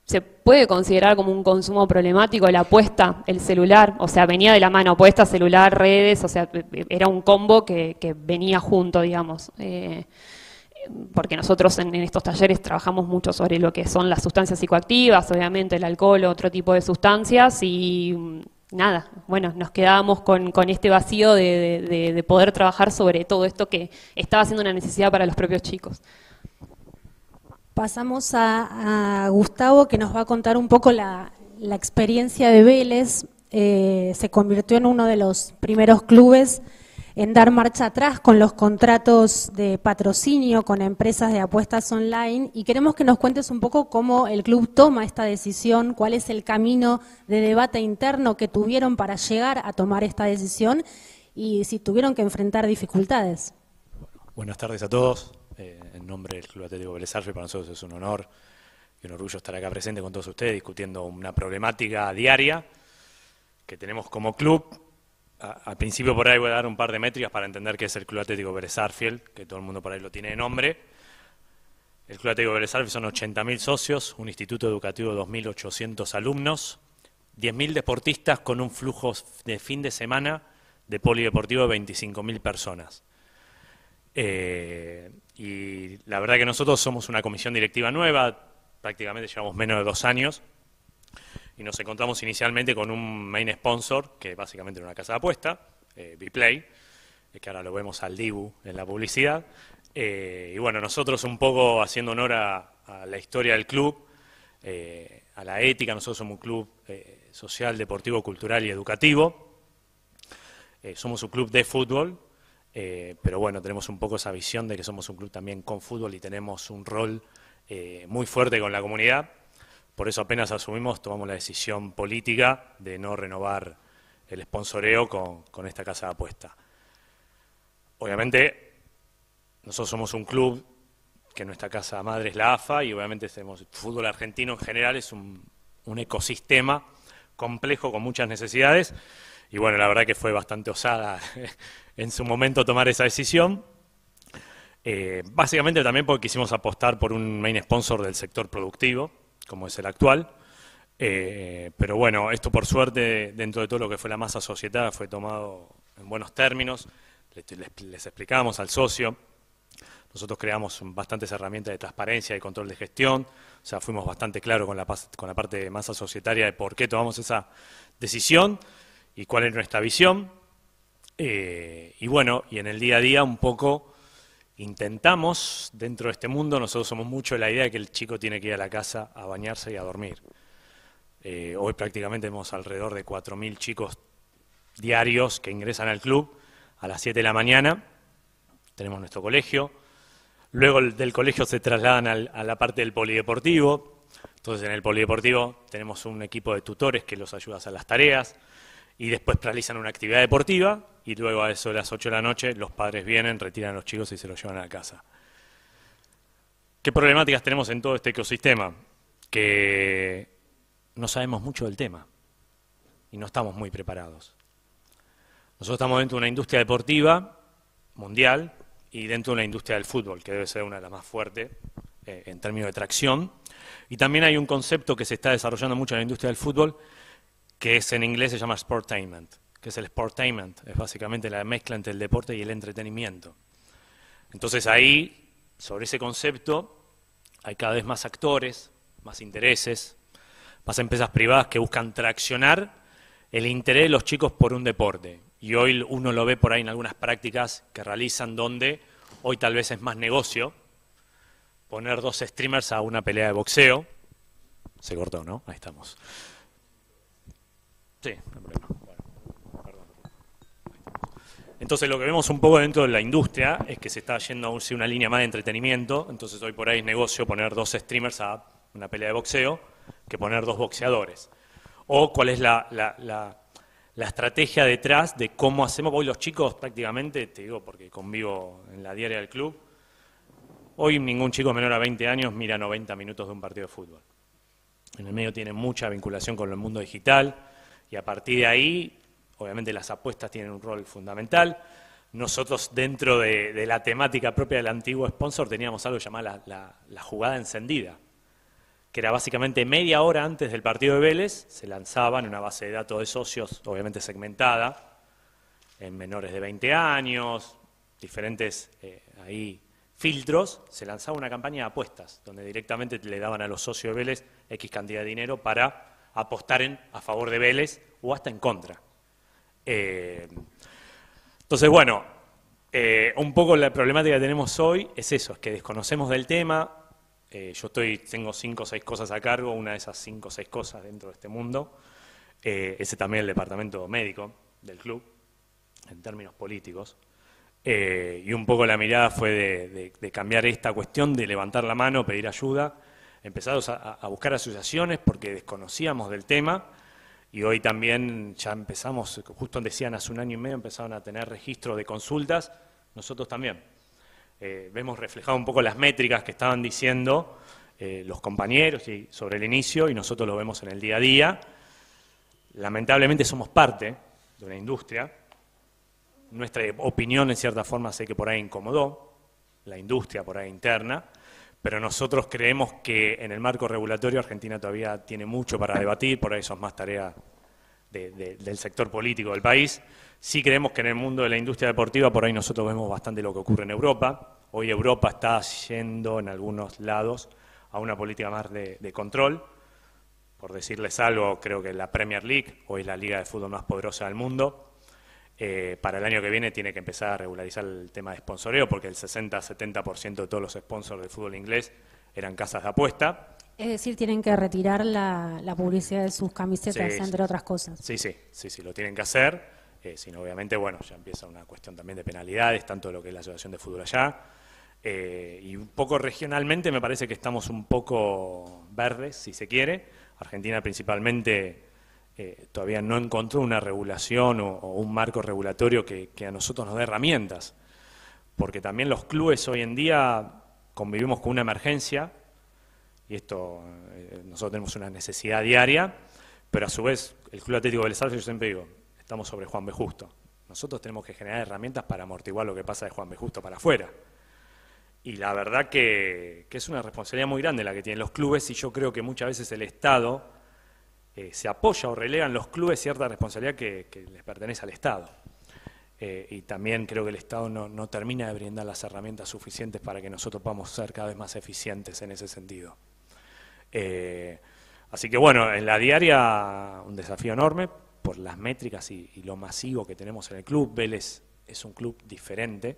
S7: ¿se puede considerar como un consumo problemático la apuesta, el celular? O sea, venía de la mano, apuesta, celular, redes, o sea, era un combo que venía junto, digamos. Porque nosotros en estos talleres trabajamos mucho sobre lo que son las sustancias psicoactivas, obviamente el alcohol, otro tipo de sustancias, y nada, bueno, nos quedábamos con este vacío de poder trabajar sobre todo esto que estaba siendo una necesidad para los propios chicos.
S4: Pasamos a Gustavo, que nos va a contar un poco la experiencia de Vélez. Se convirtió en uno de los primeros clubes en dar marcha atrás con los contratos de patrocinio con empresas de apuestas online, y queremos que nos cuentes un poco cómo el club toma esta decisión, cuál es el camino de debate interno que tuvieron para llegar a tomar esta decisión y si tuvieron que enfrentar dificultades.
S8: Buenas tardes a todos. En nombre del Club Atlético Vélez Sarsfield, para nosotros es un honor y un orgullo estar acá presente con todos ustedes discutiendo una problemática diaria que tenemos como club. Al principio por ahí voy a dar un par de métricas para entender qué es el Club Atlético Vélez Sarsfield, que todo el mundo por ahí lo tiene de nombre. El Club Atlético Vélez Sarsfield son 80.000 socios, un instituto educativo de 2.800 alumnos, 10.000 deportistas con un flujo de fin de semana de polideportivo de 25.000 personas. Y la verdad que nosotros somos una comisión directiva nueva, prácticamente llevamos menos de 2 años, y nos encontramos inicialmente con un main sponsor, que básicamente era una casa de apuesta, Bplay, que ahora lo vemos al Dibu en la publicidad. Y bueno, nosotros un poco haciendo honor a la historia del club, a la ética, nosotros somos un club social, deportivo, cultural y educativo. Somos un club de fútbol, pero bueno, tenemos un poco esa visión de que somos un club también con fútbol y tenemos un rol muy fuerte con la comunidad. Por eso apenas asumimos, tomamos la decisión política de no renovar el sponsoreo con esta casa de apuesta. Obviamente, nosotros somos un club que nuestra casa madre es la AFA y obviamente tenemos el fútbol argentino en general, es un ecosistema complejo con muchas necesidades y bueno, la verdad que fue bastante osada en su momento tomar esa decisión. Básicamente también porque quisimos apostar por un main sponsor del sector productivo, como es el actual, pero bueno, esto por suerte, dentro de todo lo que fue la masa societal, fue tomado en buenos términos, les explicamos al socio, nosotros creamos bastantes herramientas de transparencia y control de gestión, o sea, fuimos bastante claros con la parte de masa societaria de por qué tomamos esa decisión y cuál es nuestra visión, y bueno, y en el día a día un poco intentamos, dentro de este mundo, nosotros somos mucho la idea de que el chico tiene que ir a la casa a bañarse y a dormir. Hoy prácticamente tenemos alrededor de 4.000 chicos diarios que ingresan al club a las 7 de la mañana. Tenemos nuestro colegio. Luego del colegio se trasladan a la parte del polideportivo. Entonces en el polideportivo tenemos un equipo de tutores que los ayuda a hacer las tareas y después realizan una actividad deportiva y luego a eso de las 8 de la noche los padres vienen, retiran a los chicos y se los llevan a la casa. ¿Qué problemáticas tenemos en todo este ecosistema? Que no sabemos mucho del tema y no estamos muy preparados. Nosotros estamos dentro de una industria deportiva mundial y dentro de una industria del fútbol, que debe ser una de las más fuertes en términos de tracción. Y también hay un concepto que se está desarrollando mucho en la industria del fútbol, que es en inglés se llama sportainment. ¿Qué es el sportainment? Es básicamente la mezcla entre el deporte y el entretenimiento. Entonces ahí, sobre ese concepto, hay cada vez más actores, más intereses, más empresas privadas que buscan traccionar el interés de los chicos por un deporte. Y hoy uno lo ve por ahí en algunas prácticas que realizan donde hoy tal vez es más negocio poner 2 streamers a una pelea de boxeo. Se cortó, ¿no? Ahí estamos. Sí, no hay problema. Bueno, perdón. Entonces lo que vemos un poco dentro de la industria es que se está yendo a una línea más de entretenimiento. Entonces hoy por ahí es negocio poner 2 streamers a una pelea de boxeo que poner 2 boxeadores. O cuál es la la estrategia detrás de cómo hacemos. Hoy los chicos prácticamente, te digo porque convivo en la diaria del club, hoy ningún chico menor a 20 años mira 90 minutos de un partido de fútbol. En el medio tiene mucha vinculación con el mundo digital y a partir de ahí, obviamente las apuestas tienen un rol fundamental. Nosotros dentro de la temática propia del antiguo sponsor teníamos algo llamado la jugada encendida, que era básicamente media hora antes del partido de Vélez, se lanzaba en una base de datos de socios, obviamente segmentada, en menores de 20 años, diferentes ahí filtros, se lanzaba una campaña de apuestas, donde directamente le daban a los socios de Vélez X cantidad de dinero para apostar a favor de Vélez o hasta en contra. Entonces, bueno, un poco la problemática que tenemos hoy es eso, es que desconocemos del tema. Yo tengo 5 o 6 cosas a cargo, una de esas 5 o 6 cosas dentro de este mundo. Ese también el departamento médico del club, en términos políticos. Y un poco la mirada fue de cambiar esta cuestión, de levantar la mano, pedir ayuda, empezamos a buscar asociaciones porque desconocíamos del tema. Y hoy también ya empezamos, justo decían hace 1 año y medio, empezaron a tener registro de consultas, nosotros también. Vemos reflejado un poco las métricas que estaban diciendo los compañeros y sobre el inicio, y nosotros lo vemos en el día a día. Lamentablemente somos parte de una industria. Nuestra opinión, en cierta forma, sé que por ahí incomodó, la industria por ahí interna, pero nosotros creemos que en el marco regulatorio Argentina todavía tiene mucho para debatir, por ahí eso es más tarea del sector político del país. Sí creemos que en el mundo de la industria deportiva por ahí nosotros vemos bastante lo que ocurre en Europa. Hoy Europa está yendo en algunos lados a una política más de control. Por decirles algo, creo que la Premier League hoy es la liga de fútbol más poderosa del mundo. Para el año que viene tiene que empezar a regularizar el tema de sponsoreo porque el 60-70% de todos los sponsors del fútbol inglés eran casas de apuesta.
S4: Es decir, tienen que retirar la publicidad de sus camisetas, sí, entre otras cosas.
S8: Sí, lo tienen que hacer. Sino obviamente, bueno, ya empieza una cuestión también de penalidades, tanto lo que es la Asociación de Fútbol allá. Y un poco regionalmente me parece que estamos un poco verdes, si se quiere. Argentina principalmente todavía no encontró una regulación o un marco regulatorio que a nosotros nos dé herramientas. Porque también los clubes hoy en día convivimos con una emergencia, y esto, nosotros tenemos una necesidad diaria, pero a su vez el Club Atlético Vélez Sarsfield, yo siempre digo, estamos sobre Juan B. Justo. Nosotros tenemos que generar herramientas para amortiguar lo que pasa de Juan B. Justo para afuera. Y la verdad que es una responsabilidad muy grande la que tienen los clubes, y yo creo que muchas veces el Estado se apoya o relega en los clubes cierta responsabilidad que les pertenece al Estado. Y también creo que el Estado no termina de brindar las herramientas suficientes para que nosotros podamos ser cada vez más eficientes en ese sentido. Así que bueno, en la diaria un desafío enorme por las métricas y lo masivo que tenemos en el club. Vélez es un club diferente.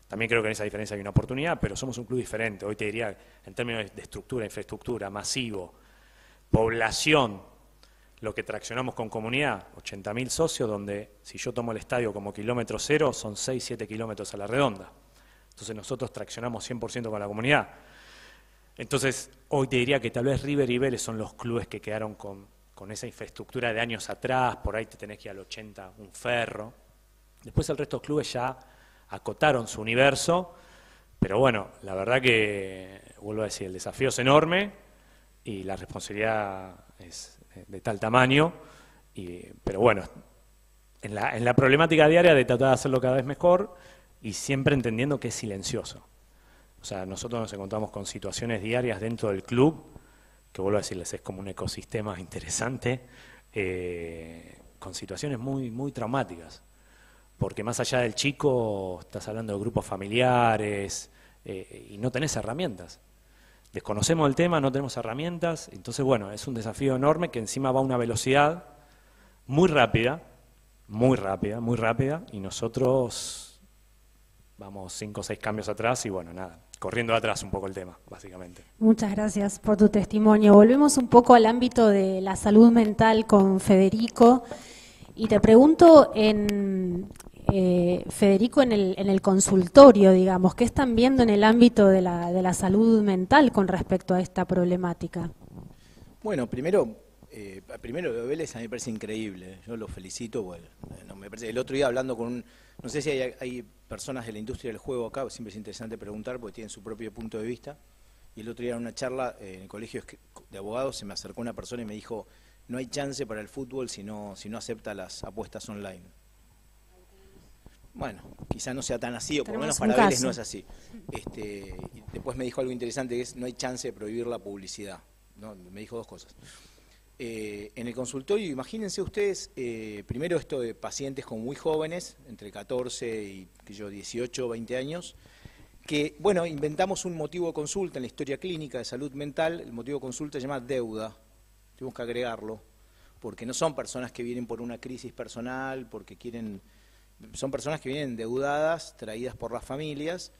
S8: También creo que en esa diferencia hay una oportunidad, pero somos un club diferente. Hoy te diría, en términos de estructura, infraestructura, masivo, población, lo que traccionamos con comunidad, 80.000 socios, donde si yo tomo el estadio como kilómetro cero, son 6-7 kilómetros a la redonda. Entonces nosotros traccionamos 100% con la comunidad. Entonces, hoy te diría que tal vez River y Vélez son los clubes que quedaron con esa infraestructura de años atrás, por ahí te tenés que ir al 80, un ferro. Después el resto de los clubes ya acotaron su universo, pero bueno, la verdad que, vuelvo a decir, el desafío es enorme y la responsabilidad es de tal tamaño, pero bueno, en la problemática diaria de tratar de hacerlo cada vez mejor y siempre entendiendo que es silencioso. O sea, nosotros nos encontramos con situaciones diarias dentro del club, que vuelvo a decirles, es como un ecosistema interesante, con situaciones muy traumáticas. Porque más allá del chico, estás hablando de grupos familiares y no tenés herramientas. Desconocemos el tema, no tenemos herramientas, entonces bueno, es un desafío enorme que encima va a una velocidad muy rápida, y nosotros vamos 5 o 6 cambios atrás y bueno, nada, corriendo atrás un poco el tema, básicamente.
S4: Muchas gracias por tu testimonio. Volvemos un poco al ámbito de la salud mental con Federico y te pregunto Federico, en el consultorio, digamos, ¿qué están viendo en el ámbito de la salud mental con respecto a esta problemática?
S5: Bueno, primero, Primero, lo de Vélez a mí me parece increíble. Yo lo felicito. Bueno, no, me parece, el otro día hablando con no sé si hay personas de la industria del juego acá, siempre es interesante preguntar porque tienen su propio punto de vista. Y el otro día en una charla en el colegio de abogados se me acercó una persona y me dijo, no hay chance para el fútbol si no acepta las apuestas online. Bueno, quizá no sea tan así, o por lo menos para Vélez no es así. Y después me dijo algo interesante, que es no hay chance de prohibir la publicidad. ¿No? Me dijo dos cosas. En el consultorio, imagínense ustedes, primero esto de pacientes como muy jóvenes, entre 14 y 18, 20 años, que, bueno, inventamos un motivo de consulta en la historia clínica de salud mental. El motivo de consulta se llama deuda, tenemos que agregarlo, porque no son personas que vienen por una crisis personal, porque son personas que vienen endeudadas, traídas por las familias,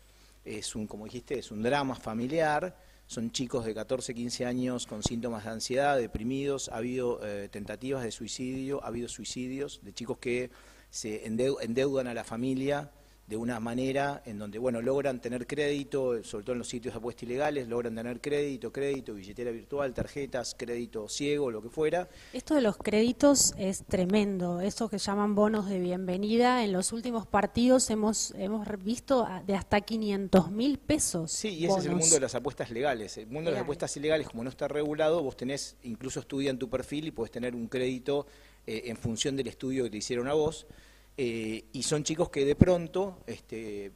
S5: como dijiste, es un drama familiar, son chicos de 14, 15 años con síntomas de ansiedad, deprimidos, ha habido tentativas de suicidio, ha habido suicidios de chicos que se endeudan a la familia de una manera en donde, bueno, logran tener crédito, sobre todo en los sitios de apuestas ilegales, logran tener crédito, billetera virtual, tarjetas, crédito ciego, lo que fuera.
S4: Esto de los créditos es tremendo, eso que llaman bonos de bienvenida. En los últimos partidos hemos visto de hasta 500.000 pesos.
S5: Sí, y ese es el mundo de las apuestas legales. El mundo de las apuestas ilegales, como no está regulado, vos tenés, incluso estudian tu perfil y podés tener un crédito en función del estudio que te hicieron a vos. Y son chicos que de pronto,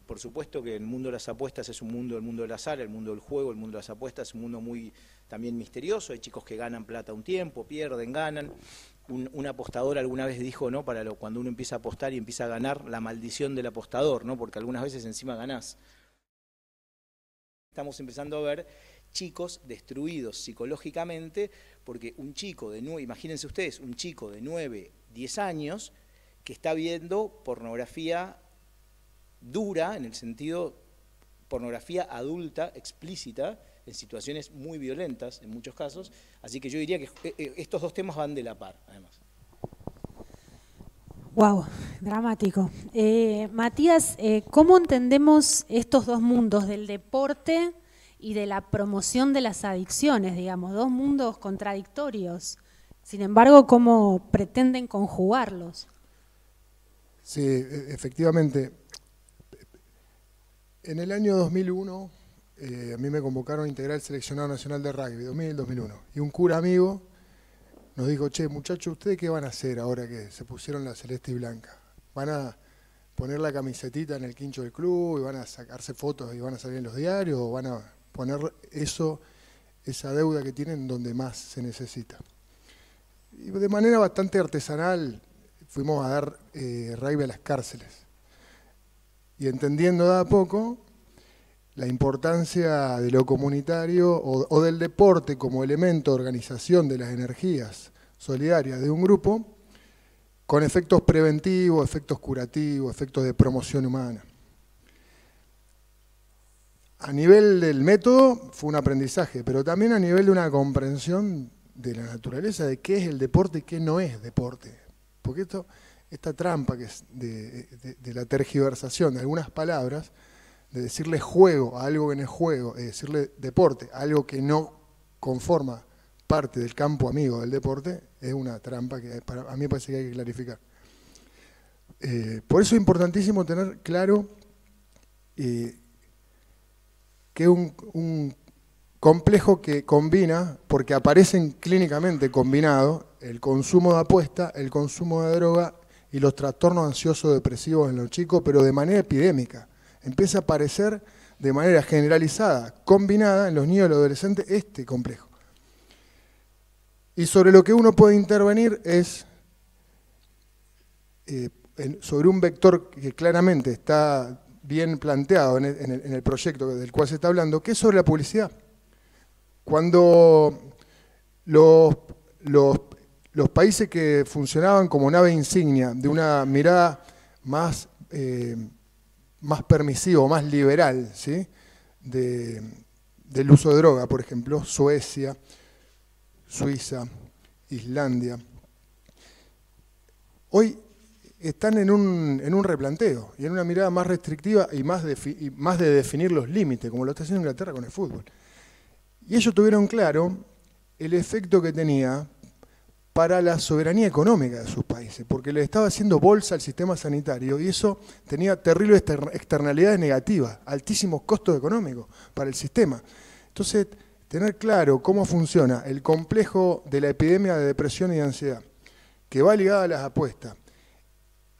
S5: por supuesto que el mundo de las apuestas es el mundo del azar, el mundo del juego, el mundo de las apuestas es un mundo muy también misterioso. Hay chicos que ganan plata un tiempo, pierden, ganan. Un apostador alguna vez dijo, ¿no? Cuando uno empieza a apostar y empieza a ganar, la maldición del apostador, ¿no? Porque algunas veces encima ganás. Estamos empezando a ver chicos destruidos psicológicamente, porque un chico de 9, imagínense ustedes, un chico de 9, 10 años, que está viendo pornografía dura, en el sentido pornografía adulta, explícita, en situaciones muy violentas en muchos casos. Así que yo diría que estos dos temas van de la par, además.
S4: Wow, dramático. Matías, ¿cómo entendemos estos dos mundos del deporte y de la promoción de las adicciones, digamos, dos mundos contradictorios? Sin embargo, ¿cómo pretenden conjugarlos?
S6: Sí, efectivamente. En el año 2001 a mí me convocaron a integrar el seleccionado nacional de rugby, 2000-2001. Y un cura amigo nos dijo, che, muchachos, ¿ustedes qué van a hacer ahora que se pusieron la celeste y blanca? ¿Van a poner la camisetita en el quincho del club y van a sacarse fotos y van a salir en los diarios? ¿O van a poner esa deuda que tienen donde más se necesita? Y de manera bastante artesanal fuimos a dar rugby a las cárceles. Y entendiendo de a poco la importancia de lo comunitario o del deporte como elemento de organización de las energías solidarias de un grupo, con efectos preventivos, efectos curativos, efectos de promoción humana. A nivel del método fue un aprendizaje, pero también a nivel de una comprensión de la naturaleza de qué es el deporte y qué no es deporte. Porque esta trampa que es de la tergiversación de algunas palabras, de decirle juego a algo que no es juego, de decirle deporte a algo que no conforma parte del campo amigo del deporte, es una trampa que a mí me parece que hay que clarificar. Por eso es importantísimo tener claro que es un complejo que combina, porque aparecen clínicamente combinados, el consumo de apuesta, el consumo de droga y los trastornos ansiosos depresivos en los chicos, pero de manera epidémica. Empieza a aparecer de manera generalizada, combinada en los niños y los adolescentes, este complejo. Y sobre lo que uno puede intervenir es sobre un vector que claramente está bien planteado en el proyecto del cual se está hablando, que es sobre la publicidad. Cuando los países que funcionaban como nave insignia de una mirada más permisiva, más liberal, ¿sí? del uso de droga, por ejemplo, Suecia, Suiza, Islandia, hoy están en un replanteo y en una mirada más restrictiva y más de definir los límites, como lo está haciendo Inglaterra con el fútbol. Y ellos tuvieron claro el efecto que tenía para la soberanía económica de sus países, porque le estaba haciendo bolsa al sistema sanitario y eso tenía terribles externalidades negativas, altísimos costos económicos para el sistema. Entonces, tener claro cómo funciona el complejo de la epidemia de depresión y de ansiedad, que va ligada a las apuestas,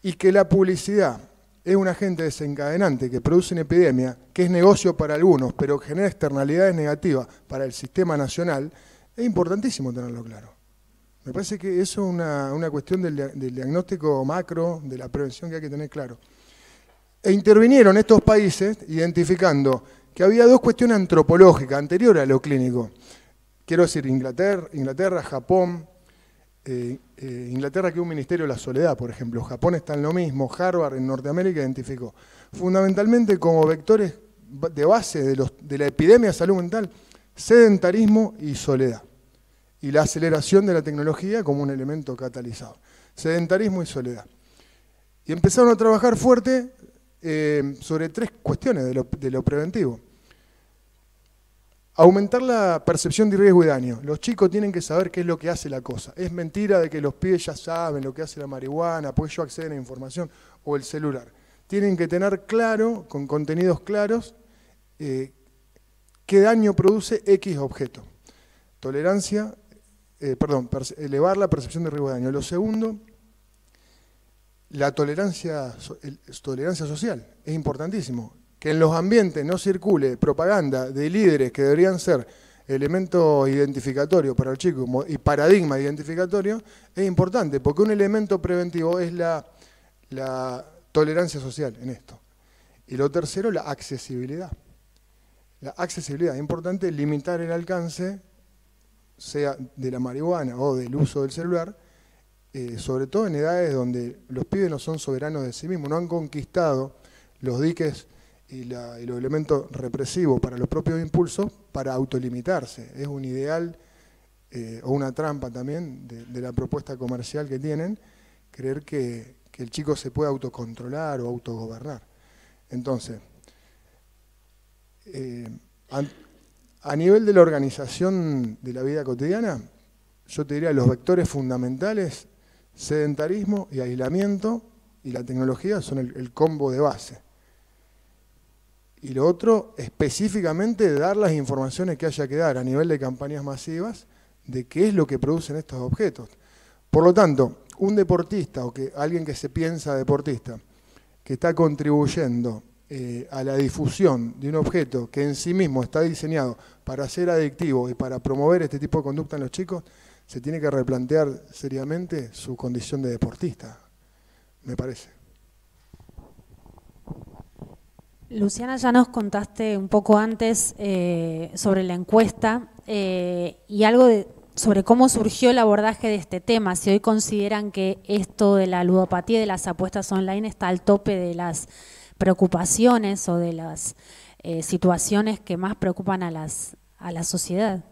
S6: y que la publicidad es un agente desencadenante que produce una epidemia, que es negocio para algunos, pero genera externalidades negativas para el sistema nacional, es importantísimo tenerlo claro. Me parece que eso es una cuestión del diagnóstico macro, de la prevención que hay que tener claro. E intervinieron estos países identificando que había dos cuestiones antropológicas anteriores a lo clínico. Quiero decir, Inglaterra, Japón, Inglaterra, que es un ministerio de la soledad, por ejemplo. Japón está en lo mismo, Harvard en Norteamérica identificó. Fundamentalmente como vectores de base de la epidemia de salud mental, sedentarismo y soledad. Y la aceleración de la tecnología como un elemento catalizador. Sedentarismo y soledad. Y empezaron a trabajar fuerte sobre tres cuestiones de lo preventivo. Aumentar la percepción de riesgo y daño. Los chicos tienen que saber qué es lo que hace la cosa. Es mentira de que los pibes ya saben lo que hace la marihuana, pues ellos acceden a información, o el celular. Tienen que tener claro, con contenidos claros, qué daño produce X objeto. Elevar la percepción de riesgo y daño. Lo segundo, la tolerancia social. Es importantísimo. Que en los ambientes no circule propaganda de líderes que deberían ser elementos identificatorios para el chico y paradigma identificatorio, es importante, porque un elemento preventivo es la tolerancia social en esto. Y lo tercero, la accesibilidad. La accesibilidad, es importante limitar el alcance, sea de la marihuana o del uso del celular, sobre todo en edades donde los pibes no son soberanos de sí mismos, no han conquistado los diques y los elementos represivos para los propios impulsos para autolimitarse. Es un ideal o una trampa también de la propuesta comercial que tienen, creer que el chico se puede autocontrolar o autogobernar. Entonces, a nivel de la organización de la vida cotidiana, yo te diría los vectores fundamentales, sedentarismo y aislamiento, y la tecnología son el combo de base. Y lo otro, específicamente, dar las informaciones que haya que dar a nivel de campañas masivas de qué es lo que producen estos objetos. Por lo tanto, un deportista o alguien que se piensa deportista, que está contribuyendo a la difusión de un objeto que en sí mismo está diseñado para ser adictivo y para promover este tipo de conducta en los chicos, se tiene que replantear seriamente su condición de deportista, me parece.
S4: Luciana, ya nos contaste un poco antes sobre la encuesta y algo sobre cómo surgió el abordaje de este tema, si hoy consideran que esto de la ludopatía y de las apuestas online está al tope de las preocupaciones o de las situaciones que más preocupan a la sociedad.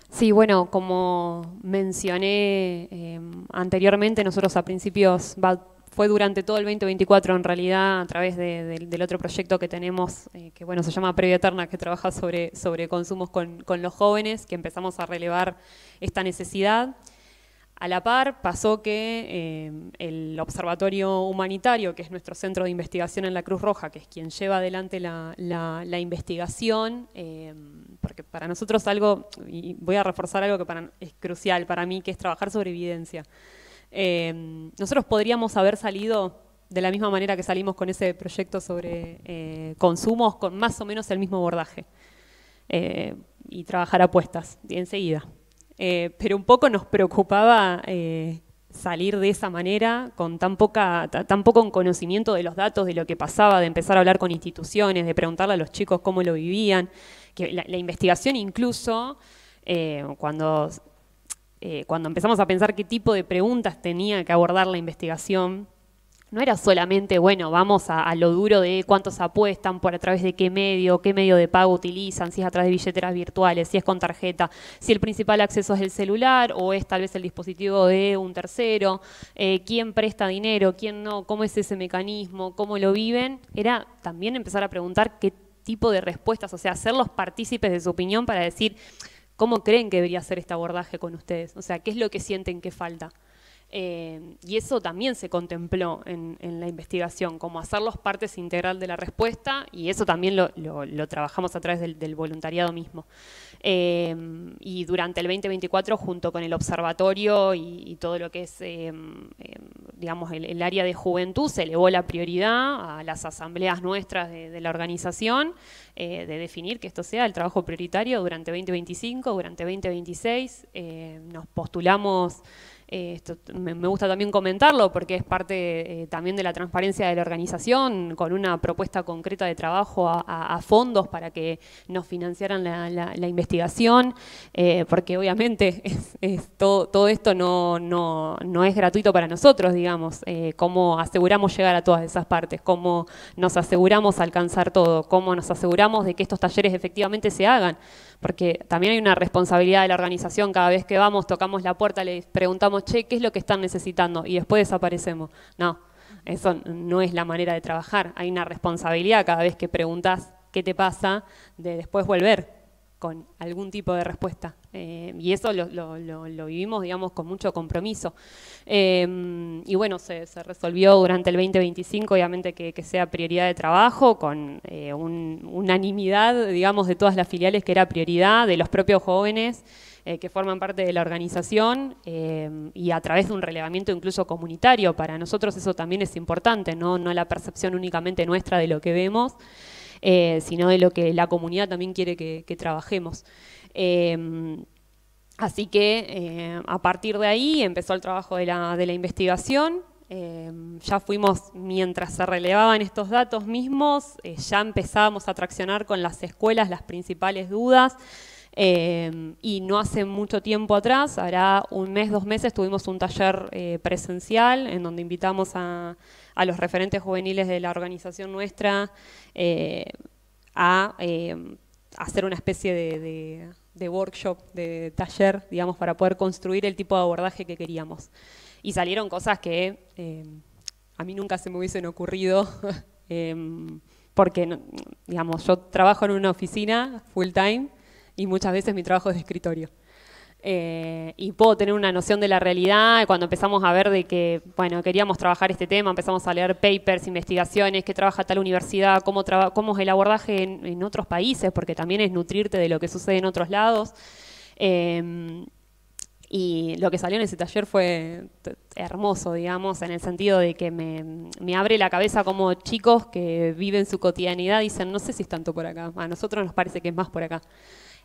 S7: Sí, bueno, como mencioné anteriormente, nosotros a principios, fue durante todo el 2024 en realidad, a través del otro proyecto que tenemos, que bueno, se llama Previa Eterna, que trabaja sobre consumos con los jóvenes, que empezamos a relevar esta necesidad. A la par pasó que el Observatorio Humanitario, que es nuestro centro de investigación en la Cruz Roja, que es quien lleva adelante la investigación, porque para nosotros algo, y voy a reforzar algo que es crucial para mí, que es trabajar sobre evidencia. Nosotros podríamos haber salido de la misma manera que salimos con ese proyecto sobre consumos, con más o menos el mismo abordaje, y trabajar apuestas enseguida. Pero un poco nos preocupaba salir de esa manera, con tan poco conocimiento de los datos, de lo que pasaba, de empezar a hablar con instituciones, de preguntarle a los chicos cómo lo vivían, que la investigación incluso, cuando empezamos a pensar qué tipo de preguntas tenía que abordar la investigación, no era solamente, bueno, vamos a lo duro de cuántos apuestan, por a través de qué medio de pago utilizan, si es a través de billeteras virtuales, si es con tarjeta, si el principal acceso es el celular o es tal vez el dispositivo de un tercero, quién presta dinero, quién no, cómo es ese mecanismo, cómo lo viven. Era también empezar a preguntar qué tipo de respuestas, o sea, hacerlos partícipes de su opinión para decir ¿Cómo creen que debería ser este abordaje con ustedes? O sea, ¿qué es lo que sienten que falta? Y eso también se contempló en la investigación, como hacerlos partes integral de la respuesta, y eso también lo trabajamos a través del voluntariado mismo. Y durante el 2024, junto con el observatorio y todo lo que es, digamos, el área de juventud, se elevó la prioridad a las asambleas nuestras de la organización, de definir que esto sea el trabajo prioritario durante 2025, durante 2026. Nos postulamos. Esto me gusta también comentarlo porque es parte también de la transparencia de la organización, con una propuesta concreta de trabajo a fondos para que nos financiaran la investigación, porque obviamente todo esto no es gratuito para nosotros, digamos. Cómo aseguramos llegar a todas esas partes, cómo nos aseguramos alcanzar todo, cómo nos aseguramos de que estos talleres efectivamente se hagan, porque también hay una responsabilidad de la organización. Cada vez que vamos, tocamos la puerta, les preguntamos, che, ¿qué es lo que están necesitando? Y después desaparecemos. No, eso no es la manera de trabajar. Hay una responsabilidad cada vez que preguntas qué te pasa, de después volver con algún tipo de respuesta. Y eso lo vivimos, digamos, con mucho compromiso. Y bueno, se resolvió durante el 2025, obviamente, que sea prioridad de trabajo, con unanimidad, digamos, de todas las filiales, que era prioridad, de los propios jóvenes que forman parte de la organización, y a través de un relevamiento incluso comunitario. Para nosotros eso también es importante, no la percepción únicamente nuestra de lo que vemos, sino de lo que la comunidad también quiere que trabajemos. Así que a partir de ahí empezó el trabajo de la investigación. Ya fuimos, mientras se relevaban estos datos mismos, ya empezábamos a traccionar con las escuelas las principales dudas. Y no hace mucho tiempo atrás, hará un mes, 2 meses, tuvimos un taller presencial en donde invitamos a los referentes juveniles de la organización nuestra a hacer una especie de workshop, de taller, digamos, para poder construir el tipo de abordaje que queríamos. Y salieron cosas que a mí nunca se me hubiesen ocurrido, porque, digamos, yo trabajo en una oficina full time, y muchas veces mi trabajo es de escritorio. Y puedo tener una noción de la realidad. Cuando empezamos a ver de que, bueno, queríamos trabajar este tema, empezamos a leer papers, investigaciones, qué trabaja tal universidad, cómo es el abordaje en otros países, porque también es nutrirte de lo que sucede en otros lados. Y lo que salió en ese taller fue hermoso, digamos, en el sentido de que me abre la cabeza como chicos que viven su cotidianidad dicen, no sé si es tanto por acá, a nosotros nos parece que es más por acá.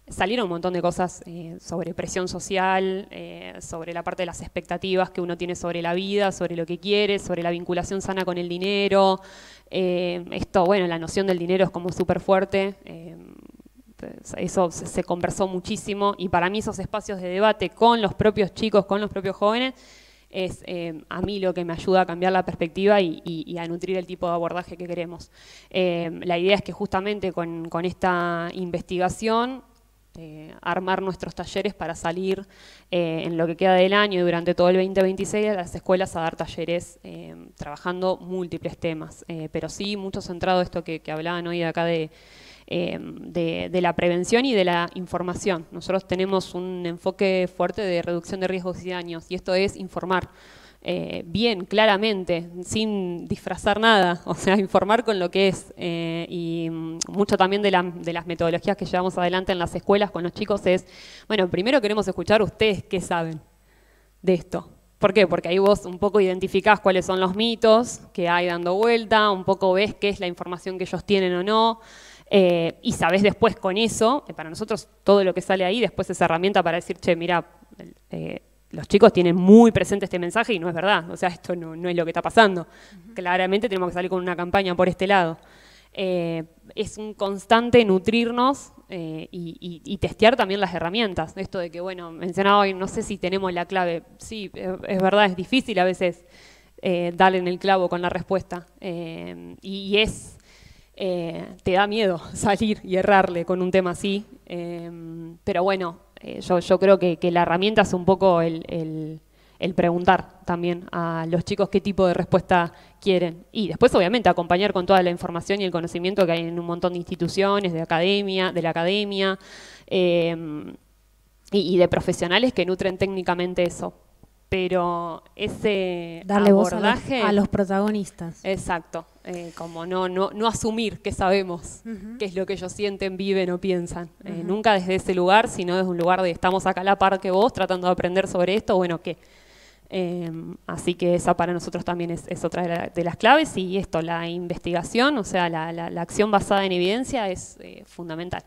S7: Salieron un montón de cosas sobre presión social, sobre la parte de las expectativas que uno tiene sobre la vida, sobre lo que quiere, sobre la vinculación sana con el dinero. Esto, bueno, la noción del dinero es como súper fuerte. Eso se conversó muchísimo, y para mí esos espacios de debate con los propios chicos, con los propios jóvenes, es a mí lo que me ayuda a cambiar la perspectiva y a nutrir el tipo de abordaje que queremos. La idea es que justamente con esta investigación armar nuestros talleres para salir en lo que queda del año y durante todo el 2026 a las escuelas a dar talleres trabajando múltiples temas, pero sí mucho centrado esto que hablaban hoy de acá de la prevención y de la información. Nosotros tenemos un enfoque fuerte de reducción de riesgos y daños, y esto es informar bien, claramente, sin disfrazar nada, o sea, informar con lo que es. Y mucho también de las metodologías que llevamos adelante en las escuelas con los chicos es, bueno, primero queremos escuchar ustedes qué saben de esto. ¿Por qué? Porque ahí vos un poco identificás cuáles son los mitos que hay dando vuelta, un poco ves qué es la información que ellos tienen o no, y sabés después con eso, para nosotros todo lo que sale ahí después es herramienta para decir, che, mira, los chicos tienen muy presente este mensaje y no es verdad, o sea, esto no es lo que está pasando. Claramente tenemos que salir con una campaña por este lado. Es un constante nutrirnos y testear también las herramientas. Esto de que, bueno, mencionaba hoy, no sé si tenemos la clave. Sí, es verdad, es difícil a veces darle en el clavo con la respuesta. Te da miedo salir y errarle con un tema así. Pero bueno, yo creo que la herramienta es un poco el preguntar también a los chicos qué tipo de respuesta quieren. Y después, obviamente, acompañar con toda la información y el conocimiento que hay en un montón de instituciones, de la academia. y de profesionales que nutren técnicamente eso. Pero ese
S4: darle
S7: abordaje...
S4: voz a los protagonistas.
S7: Exacto, como no asumir que sabemos qué es lo que ellos sienten, viven o piensan. Nunca desde ese lugar, sino desde un lugar de estamos acá a la par que vos, tratando de aprender sobre esto, bueno, ¿qué? Así que esa para nosotros también es otra de las claves, y esto, la investigación, o sea, la acción basada en evidencia es fundamental.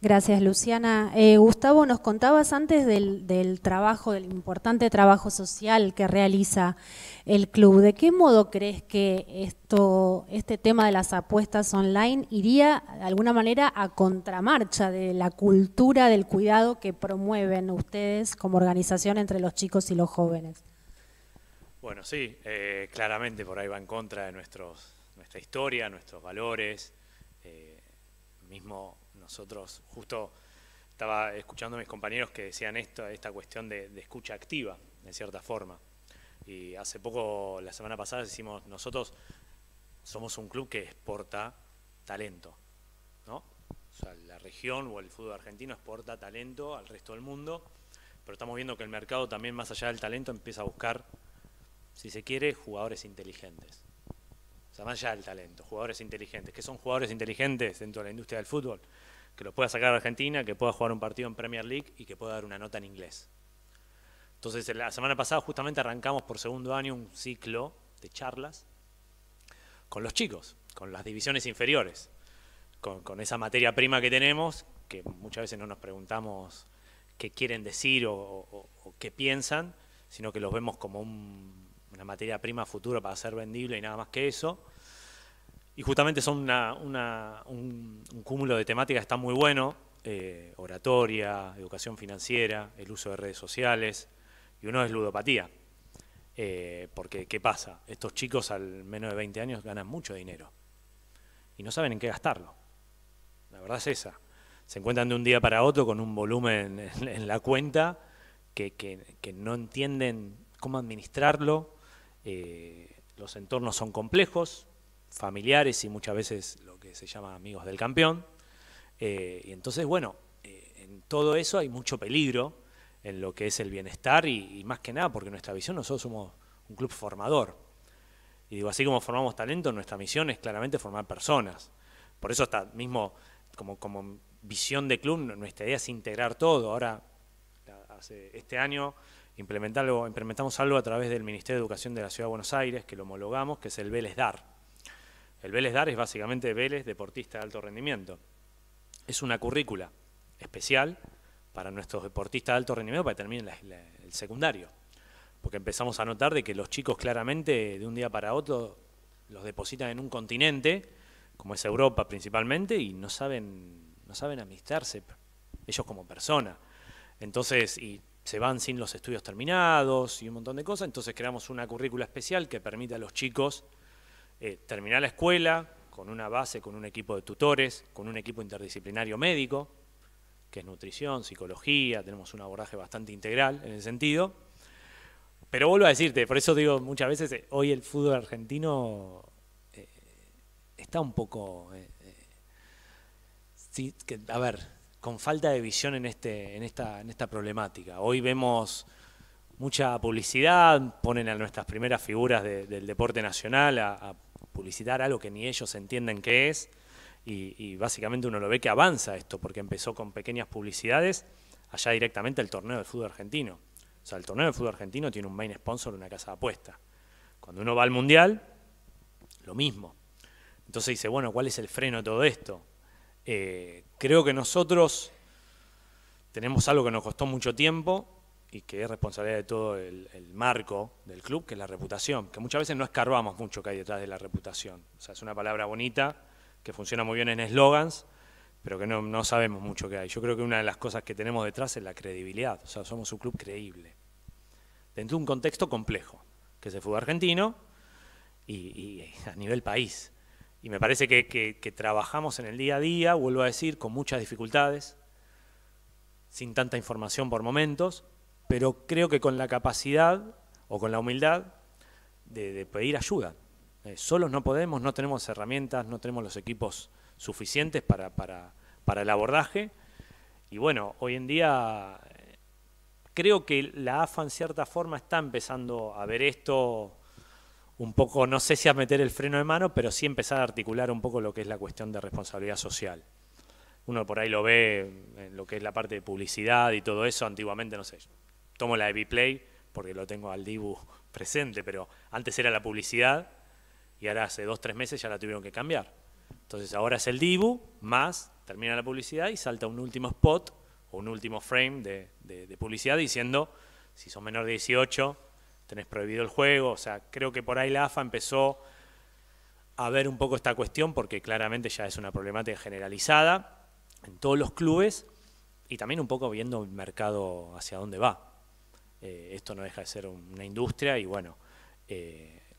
S4: Gracias, Luciana. Gustavo, nos contabas antes del trabajo, del importante trabajo social que realiza el club. ¿De qué modo crees que este tema de las apuestas online iría de alguna manera a contramarcha de la cultura del cuidado que promueven ustedes como organización entre los chicos y los jóvenes?
S8: Bueno, sí, claramente por ahí va en contra de nuestra historia, nuestros valores, mismo. Nosotros, justo estaba escuchando a mis compañeros que decían esta cuestión de escucha activa, de cierta forma. Y hace poco, la semana pasada, decimos, nosotros somos un club que exporta talento, ¿no? O sea, la región o el fútbol argentino exporta talento al resto del mundo, pero estamos viendo que el mercado también, más allá del talento, empieza a buscar, si se quiere, jugadores inteligentes. O sea, más allá del talento, jugadores inteligentes. ¿Qué son jugadores inteligentes dentro de la industria del fútbol? Que lo pueda sacar a Argentina, que pueda jugar un partido en Premier League y que pueda dar una nota en inglés. Entonces, la semana pasada justamente arrancamos por segundo año un ciclo de charlas con los chicos, con las divisiones inferiores, con esa materia prima que tenemos, que muchas veces no nos preguntamos qué quieren decir o qué piensan, sino que los vemos como una materia prima futura para ser vendible y nada más que eso. Y justamente son un cúmulo de temáticas que está muy bueno, oratoria, educación financiera, el uso de redes sociales, y uno es ludopatía. Porque, ¿qué pasa? Estos chicos al menos de 20 años ganan mucho dinero y no saben en qué gastarlo. La verdad es esa. Se encuentran de un día para otro con un volumen en la cuenta que no entienden cómo administrarlo. Los entornos son complejos, familiares y muchas veces lo que se llama amigos del campeón. Y entonces, bueno, en todo eso hay mucho peligro en lo que es el bienestar y más que nada porque nuestra visión, nosotros somos un club formador. Y digo, así como formamos talento, nuestra misión es claramente formar personas. Por eso hasta mismo como visión de club, nuestra idea es integrar todo. Ahora, este año implementamos algo a través del Ministerio de Educación de la Ciudad de Buenos Aires, que lo homologamos, que es el Vélez Dar. El Vélez Dar es básicamente Vélez deportista de alto rendimiento. Es una currícula especial para nuestros deportistas de alto rendimiento para que terminen el secundario. Porque empezamos a notar de que los chicos claramente de un día para otro los depositan en un continente, como es Europa principalmente, y no saben administrarse ellos como persona. Entonces, y se van sin los estudios terminados y un montón de cosas. Entonces creamos una currícula especial que permite a los chicos terminar la escuela con una base, con un equipo de tutores, con un equipo interdisciplinario médico, que es nutrición, psicología, tenemos un abordaje bastante integral en ese sentido. Pero vuelvo a decirte, por eso digo muchas veces, hoy el fútbol argentino está un poco, con falta de visión en esta problemática. Hoy vemos mucha publicidad, ponen a nuestras primeras figuras del deporte nacional a publicitar algo que ni ellos entienden qué es, y básicamente uno lo ve que avanza esto, porque empezó con pequeñas publicidades, allá directamente el torneo del fútbol argentino. O sea, el torneo del fútbol argentino tiene un main sponsor, una casa de apuesta. Cuando uno va al Mundial, lo mismo. Entonces dice, bueno, ¿cuál es el freno de todo esto? Creo que nosotros tenemos algo que nos costó mucho tiempo y que es responsabilidad de todo el marco del club, que es la reputación, que muchas veces no escarbamos mucho que hay detrás de la reputación. O sea, es una palabra bonita, que funciona muy bien en eslogans, pero que no sabemos mucho qué hay. Yo creo que una de las cosas que tenemos detrás es la credibilidad. O sea, somos un club creíble, dentro de un contexto complejo, que es el fútbol argentino y a nivel país. Y me parece que trabajamos en el día a día, vuelvo a decir, con muchas dificultades, sin tanta información por momentos, pero creo que con la capacidad o con la humildad de pedir ayuda. Solos no podemos, no tenemos herramientas, no tenemos los equipos suficientes para el abordaje, Y bueno, hoy en día creo que la AFA en cierta forma está empezando a ver esto un poco, no sé si a meter el freno de mano, pero sí empezar a articular un poco lo que es la cuestión de responsabilidad social. Uno por ahí lo ve en lo que es la parte de publicidad y todo eso. Antiguamente, no sé, tomo la de Vplay porque lo tengo al Dibu presente, pero antes era la publicidad y ahora hace 2 o 3 meses ya la tuvieron que cambiar. Entonces ahora es el Dibu, más termina la publicidad y salta un último spot o un último frame de publicidad diciendo si sos menor de 18 tenés prohibido el juego. O sea, creo que por ahí la AFA empezó a ver un poco esta cuestión porque claramente ya es una problemática generalizada en todos los clubes y también un poco viendo el mercado hacia dónde va. Esto no deja de ser una industria y bueno,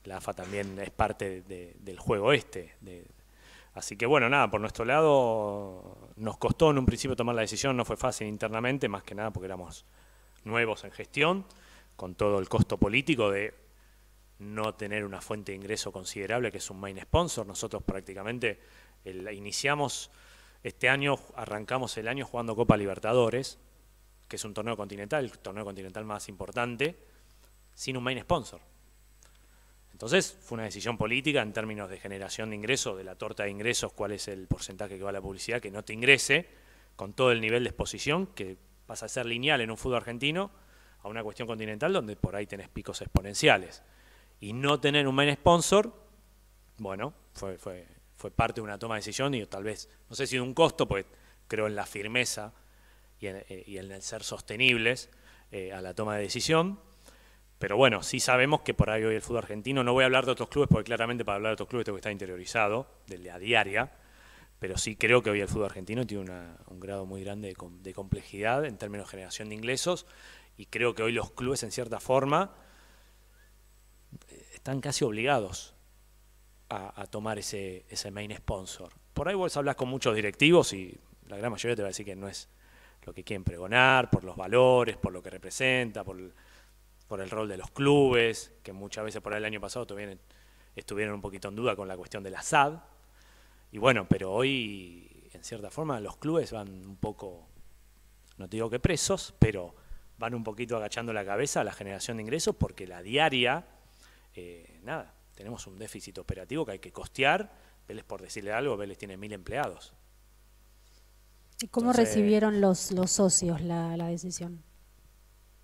S8: la AFA también es parte del juego así que bueno, nada, por nuestro lado nos costó en un principio tomar la decisión, no fue fácil internamente, más que nada porque éramos nuevos en gestión, con todo el costo político de no tener una fuente de ingreso considerable que es un main sponsor. Nosotros prácticamente iniciamos este año, arrancamos el año jugando Copa Libertadores, que es un torneo continental, el torneo continental más importante, sin un main sponsor. Entonces fue una decisión política en términos de generación de ingresos, de la torta de ingresos, cuál es el porcentaje que va a la publicidad, que no te ingrese con todo el nivel de exposición, que pasa a ser lineal en un fútbol argentino, a una cuestión continental donde por ahí tenés picos exponenciales. Y no tener un main sponsor, bueno, fue parte de una toma de decisión y tal vez, no sé si de un costo, porque creo en la firmeza y en el ser sostenibles a la toma de decisión. Pero bueno, sí sabemos que por ahí hoy el fútbol argentino, no voy a hablar de otros clubes porque claramente para hablar de otros clubes tengo que estar interiorizado, del de a diaria, pero sí creo que hoy el fútbol argentino tiene un grado muy grande de complejidad en términos de generación de ingresos y creo que hoy los clubes en cierta forma están casi obligados a tomar ese main sponsor. Por ahí vos hablas con muchos directivos y la gran mayoría te va a decir que no es lo que quieren pregonar, por los valores, por lo que representa, por el rol de los clubes, que muchas veces por ahí el año pasado estuvieron un poquito en duda con la cuestión de la SAD. Y bueno, pero hoy, en cierta forma, los clubes van un poco, no te digo que presos, pero van un poquito agachando la cabeza a la generación de ingresos porque la diaria, nada, tenemos un déficit operativo que hay que costear. Vélez, por decirle algo, Vélez tiene 1000 empleados.
S4: ¿Y cómo recibieron los socios la decisión?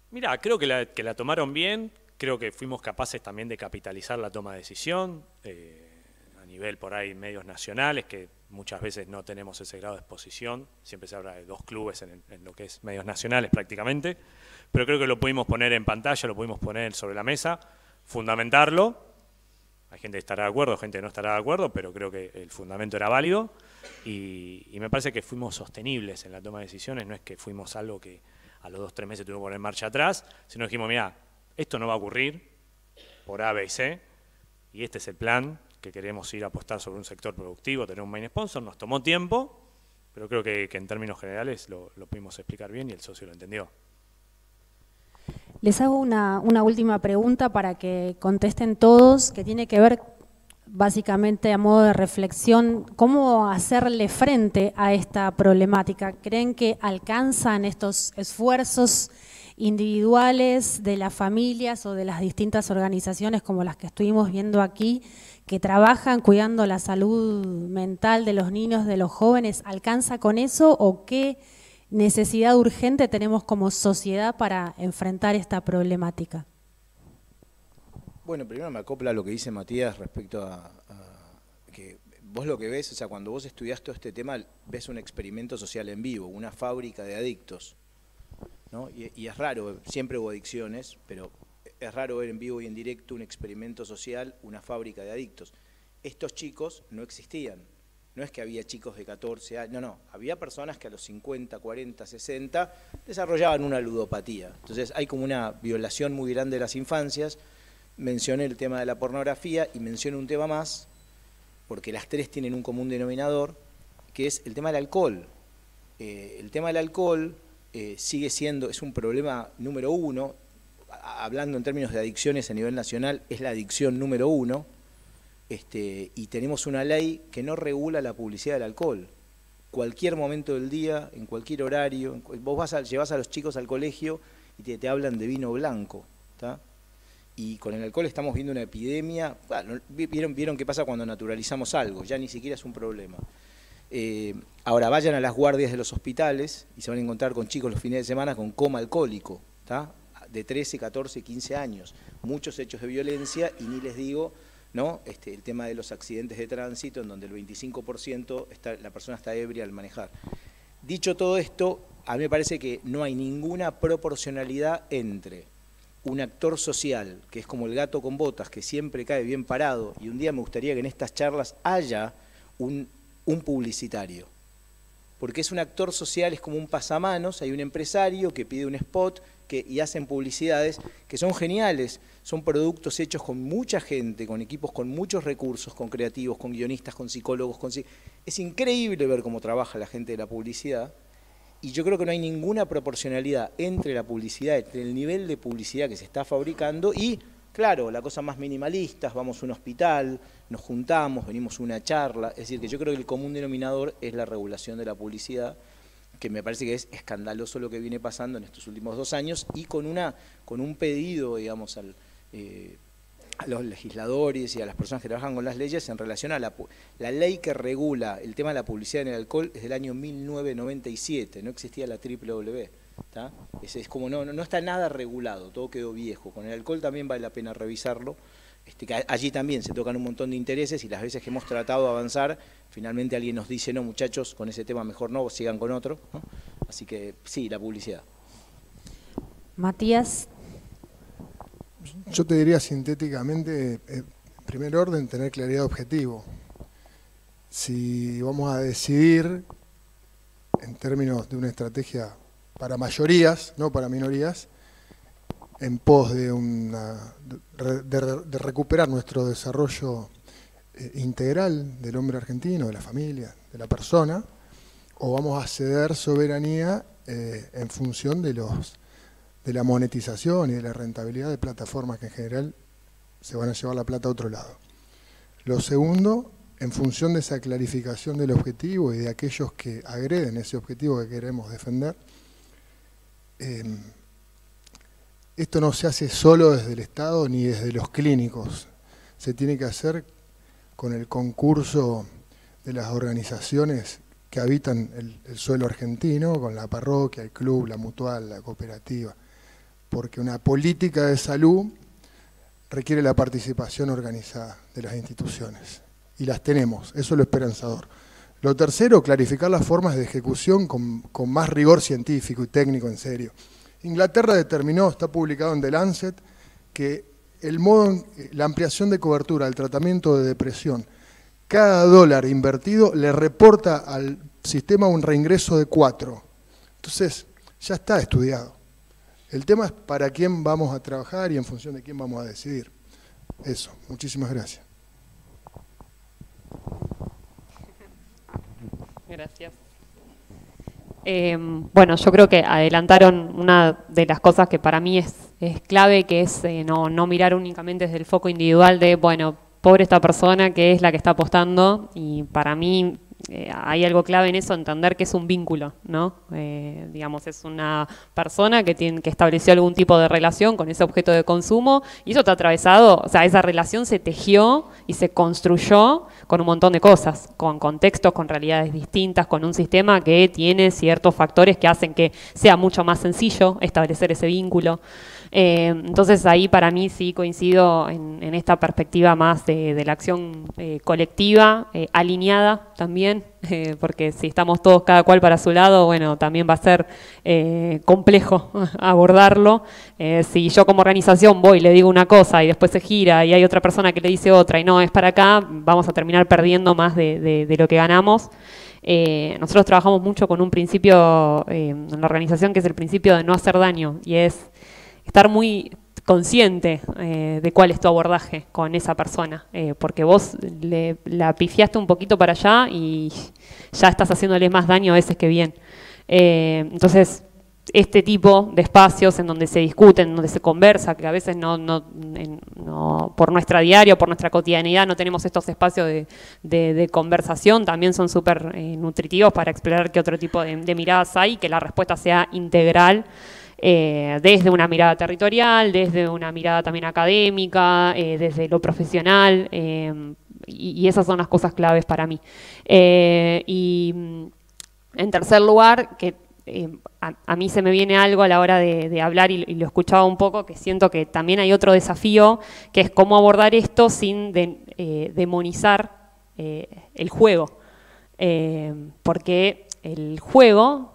S8: Mirá, creo que la tomaron bien, creo que fuimos capaces también de capitalizar la toma de decisión a nivel por ahí medios nacionales, que muchas veces no tenemos ese grado de exposición, siempre se habla de 2 clubes en lo que es medios nacionales prácticamente, pero creo que lo pudimos poner en pantalla, lo pudimos poner sobre la mesa, fundamentarlo. Hay gente que estará de acuerdo, gente que no estará de acuerdo, pero creo que el fundamento era válido y me parece que fuimos sostenibles en la toma de decisiones, no es que fuimos algo que a los 2 o 3 meses tuvimos que poner marcha atrás, sino dijimos, mira, esto no va a ocurrir por A, B y C, y este es el plan que queremos ir a apostar sobre un sector productivo, tener un main sponsor, nos tomó tiempo, pero creo que en términos generales lo pudimos explicar bien y el socio lo entendió.
S4: Les hago una última pregunta para que contesten todos, que tiene que ver básicamente a modo de reflexión, ¿cómo hacerle frente a esta problemática? ¿Creen que alcanzan estos esfuerzos individuales de las familias o de las distintas organizaciones como las que estuvimos viendo aquí, que trabajan cuidando la salud mental de los niños, de los jóvenes? ¿Alcanza con eso o qué necesidad urgente tenemos como sociedad para enfrentar esta problemática?
S5: Bueno, primero me acopla a lo que dice Matías respecto a que vos lo que ves, o sea, cuando vos estudiás todo este tema, ves un experimento social en vivo, una fábrica de adictos, ¿no? Y es raro, siempre hubo adicciones, pero es raro ver en vivo y en directo un experimento social, una fábrica de adictos. Estos chicos no existían, no es que había chicos de 14 años, no, había personas que a los 50, 40, 60 desarrollaban una ludopatía. Entonces hay como una violación muy grande de las infancias. Mencioné el tema de la pornografía y menciono un tema más, porque las 3 tienen un común denominador, que es el tema del alcohol. El tema del alcohol sigue siendo, es un problema número 1, hablando en términos de adicciones a nivel nacional, es la adicción número 1, y tenemos una ley que no regula la publicidad del alcohol. cualquier momento del día, en cualquier horario. Vos llevás a los chicos al colegio y te hablan de vino blanco, ¿tá? Y con el alcohol estamos viendo una epidemia. Bueno, vieron qué pasa cuando naturalizamos algo, ya ni siquiera es un problema. Ahora vayan a las guardias de los hospitales y se van a encontrar con chicos los fines de semana con coma alcohólico, ¿tá? De 13, 14, 15 años, muchos hechos de violencia y ni les digo, ¿no? El tema de los accidentes de tránsito en donde el 25% la persona está ebria al manejar. Dicho todo esto, a mí me parece que no hay ninguna proporcionalidad entre un actor social, que es como el gato con botas, que siempre cae bien parado, y un día me gustaría que en estas charlas haya un publicitario. Porque es un actor social, es como un pasamanos, hay un empresario que pide un spot y hacen publicidades que son geniales, son productos hechos con mucha gente, con equipos con muchos recursos, con creativos, con guionistas, con psicólogos. Es increíble ver cómo trabaja la gente de la publicidad y yo creo que no hay ninguna proporcionalidad entre la publicidad, entre el nivel de publicidad que se está fabricando y, claro, la cosa más minimalista, vamos a un hospital, nos juntamos, venimos a una charla, es decir, que yo creo que el común denominador es la regulación de la publicidad, que me parece que es escandaloso lo que viene pasando en estos últimos 2 años y con un pedido, digamos, a los legisladores y a las personas que trabajan con las leyes en relación a la ley que regula el tema de la publicidad en el alcohol es del año 1997, no existía la WWW. ¿Tá? Es como no está nada regulado, todo quedó viejo. Con el alcohol también vale la pena revisarlo. Que allí también se tocan un montón de intereses y las veces que hemos tratado de avanzar, finalmente alguien nos dice, no muchachos, con ese tema mejor no, sigan con otro, ¿no? Así que sí, la publicidad.
S4: Matías.
S6: Yo te diría sintéticamente, en primer orden, tener claridad de objetivo. Si vamos a decidir en términos de una estrategia para mayorías, no para minorías, en pos de recuperar nuestro desarrollo integral del hombre argentino, de la familia, de la persona, o vamos a ceder soberanía en función de la monetización y de la rentabilidad de plataformas que en general se van a llevar la plata a otro lado. Lo segundo, en función de esa clarificación del objetivo y de aquellos que agreden ese objetivo que queremos defender, esto no se hace solo desde el Estado ni desde los clínicos, se tiene que hacer con el concurso de las organizaciones que habitan el suelo argentino, con la parroquia, el club, la mutual, la cooperativa, porque una política de salud requiere la participación organizada de las instituciones, y las tenemos, eso es lo esperanzador. Lo tercero, clarificar las formas de ejecución con más rigor científico y técnico en serio. Inglaterra determinó, está publicado en The Lancet, que la ampliación de cobertura del tratamiento de depresión, cada dólar invertido le reporta al sistema un reingreso de 4. Entonces, ya está estudiado. El tema es para quién vamos a trabajar y en función de quién vamos a decidir. Eso, muchísimas gracias.
S7: Gracias. Bueno, yo creo que adelantaron una de las cosas que para mí es clave, que es no mirar únicamente desde el foco individual de, bueno, pobre esta persona que es la que está apostando, y para mí hay algo clave en eso, entender que es un vínculo, ¿no? Digamos, es una persona que estableció algún tipo de relación con ese objeto de consumo y eso está atravesado, o sea, esa relación se tejió y se construyó con un montón de cosas, con contextos, con realidades distintas, con un sistema que tiene ciertos factores que hacen que sea mucho más sencillo establecer ese vínculo. Entonces ahí para mí sí coincido en esta perspectiva más de la acción colectiva, alineada también, porque si estamos todos cada cual para su lado, bueno, también va a ser complejo abordarlo. Si yo como organización voy y le digo una cosa y después se gira y hay otra persona que le dice otra y no, es para acá, vamos a terminar perdiendo más de lo que ganamos. Nosotros trabajamos mucho con un principio en la organización que es el principio de no hacer daño, y es estar muy consciente de cuál es tu abordaje con esa persona, porque vos la pifiaste un poquito para allá y ya estás haciéndole más daño a veces que bien. Entonces, este tipo de espacios en donde se discute, en donde se conversa, que a veces por nuestra diario, por nuestra cotidianidad no tenemos estos espacios de conversación, también son súper nutritivos para explorar qué otro tipo de miradas hay, que la respuesta sea integral, desde una mirada territorial, desde una mirada también académica, desde lo profesional, y esas son las cosas claves para mí. Y en tercer lugar, que a mí se me viene algo a la hora de hablar, y lo escuchaba un poco, que siento que también hay otro desafío, que es cómo abordar esto sin demonizar el juego. Porque el juego